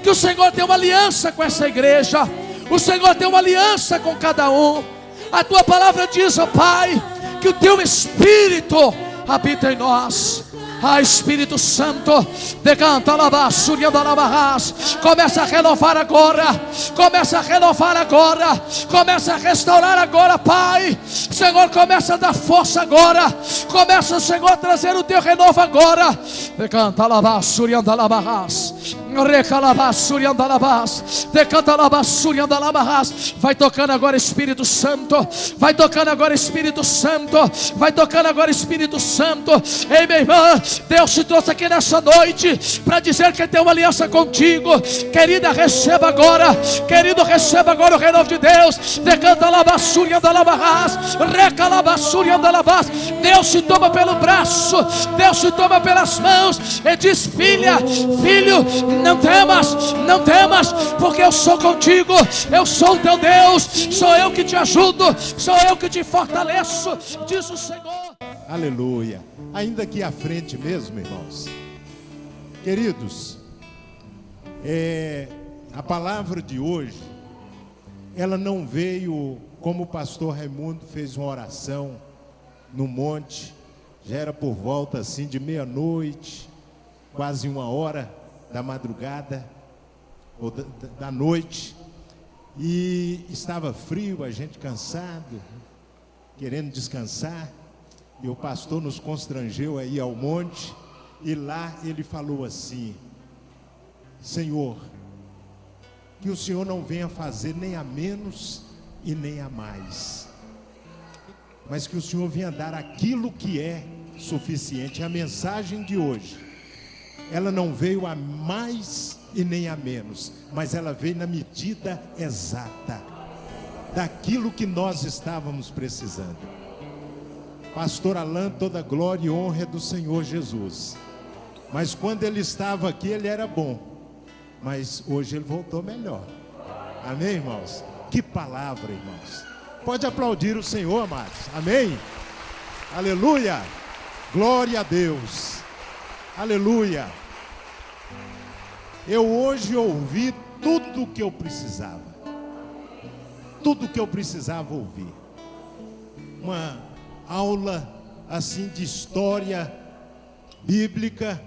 o Senhor tem uma aliança com essa igreja. O Senhor tem uma aliança com cada um. A tua palavra diz, ó Pai, que o teu Espírito habita em nós. Ah, Espírito Santo, decanta começa a renovar agora, começa a renovar agora, começa a restaurar agora, Pai. Senhor, começa a dar força agora, começa, Senhor, a trazer o teu renovo agora. Decanta vai tocando agora, Espírito Santo, vai tocando agora, Espírito Santo, vai tocando agora, Espírito Santo. Ei, minha irmã, Deus te trouxe aqui nessa noite para dizer que tem uma aliança contigo. Querida, receba agora. Querido, receba agora o renovo de Deus. Decanta labassuri andalabahas, recalabassuri andalabas. Deus te toma pelo braço, Deus te toma pelas mãos e diz: filha, filho, não temas, não temas, porque eu sou contigo. Eu sou o teu Deus, sou eu que te ajudo, sou eu que te fortaleço, diz o Senhor. Aleluia. Ainda aqui à frente mesmo, irmãos. Queridos, a palavra de hoje, ela não veio como o pastor Raimundo fez uma oração no monte. Já era por volta assim de meia-noite, quase 1h da madrugada, ou da noite. E estava frio, a gente cansado, querendo descansar. E o pastor nos constrangeu a ir ao monte. E lá ele falou assim: Senhor, que o Senhor não venha fazer nem a menos e nem a mais, mas que o Senhor venha dar aquilo que é suficiente. A mensagem de hoje, ela não veio a mais e nem a menos, mas ela veio na medida exata daquilo que nós estávamos precisando. Pastor Alain, toda glória e honra é do Senhor Jesus. Mas quando ele estava aqui, ele era bom, mas hoje ele voltou melhor. Amém, irmãos? Que palavra, irmãos. Pode aplaudir o Senhor, amados. Amém? Aleluia. Glória a Deus. Aleluia. Eu hoje ouvi tudo o que eu precisava. Tudo o que eu precisava ouvir. Uma aula assim de história bíblica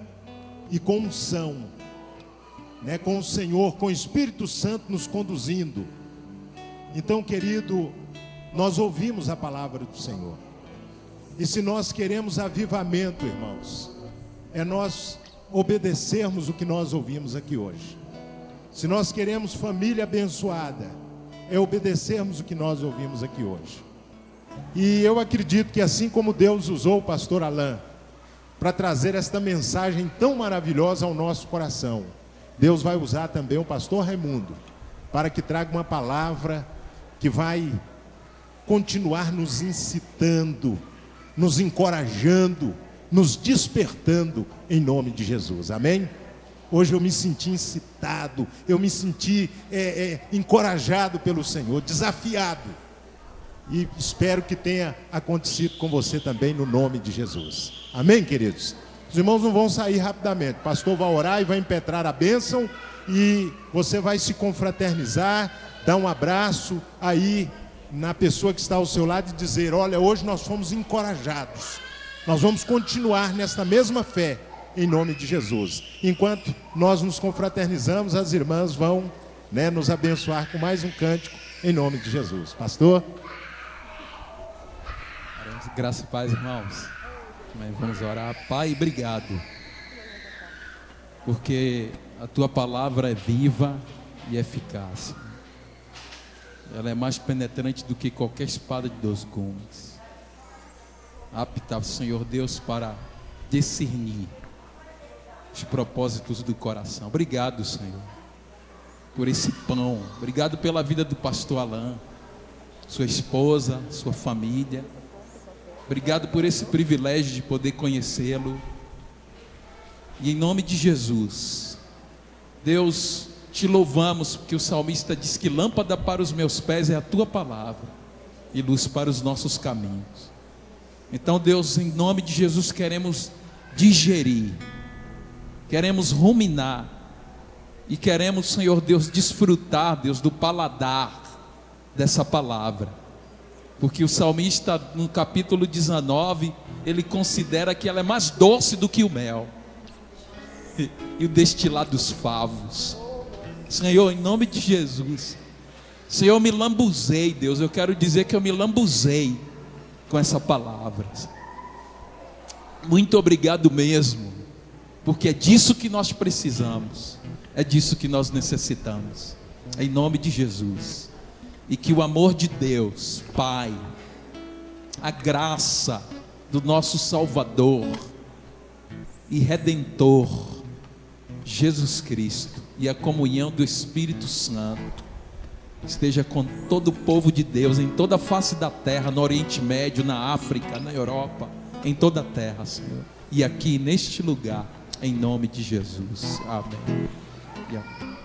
e com unção, né? Com o Senhor, com o Espírito Santo nos conduzindo. Então, querido, nós ouvimos a palavra do Senhor. E se nós queremos avivamento, irmãos, é nós obedecermos o que nós ouvimos aqui hoje. Se nós queremos família abençoada, é obedecermos o que nós ouvimos aqui hoje. E eu acredito que assim como Deus usou o pastor Alain para trazer esta mensagem tão maravilhosa ao nosso coração, Deus vai usar também o pastor Raimundo para que traga uma palavra que vai continuar nos incitando, nos encorajando, nos despertando em nome de Jesus. Amém? Hoje eu me senti incitado, eu me senti encorajado pelo Senhor, desafiado. E espero que tenha acontecido com você também no nome de Jesus. Amém, queridos? Os irmãos não vão sair rapidamente. O pastor vai orar e vai impetrar a bênção. E você vai se confraternizar, dar um abraço aí na pessoa que está ao seu lado e dizer: olha, hoje nós fomos encorajados. Nós vamos continuar nesta mesma fé em nome de Jesus. Enquanto nós nos confraternizamos, as irmãs vão, nos abençoar com mais um cântico em nome de Jesus. Pastor? Graça e paz, irmãos. Amém. Vamos orar. Pai, obrigado, porque a tua palavra é viva e eficaz. Ela é mais penetrante do que qualquer espada de 2 gumes, apta, Senhor Deus, para discernir os propósitos do coração. Obrigado, Senhor, por esse pão. Obrigado pela vida do pastor Alain, sua esposa, sua família. Obrigado por esse privilégio de poder conhecê-lo. E em nome de Jesus, Deus, te louvamos, porque o salmista diz que lâmpada para os meus pés é a tua palavra e luz para os nossos caminhos. Então, Deus, em nome de Jesus, queremos digerir, queremos ruminar e queremos, Senhor Deus, desfrutar, Deus, do paladar dessa palavra, porque o salmista, no capítulo 19, ele considera que ela é mais doce do que o mel e o destilar dos favos. Senhor, em nome de Jesus, Senhor, eu me lambuzei, Deus, eu quero dizer que eu me lambuzei com essa palavra. Muito obrigado mesmo, porque é disso que nós precisamos, é disso que nós necessitamos, em nome de Jesus. E que o amor de Deus, Pai, a graça do nosso Salvador e Redentor, Jesus Cristo, e a comunhão do Espírito Santo esteja com todo o povo de Deus, em toda a face da terra, no Oriente Médio, na África, na Europa, em toda a terra, Senhor, e aqui neste lugar, em nome de Jesus. Amém. E amém.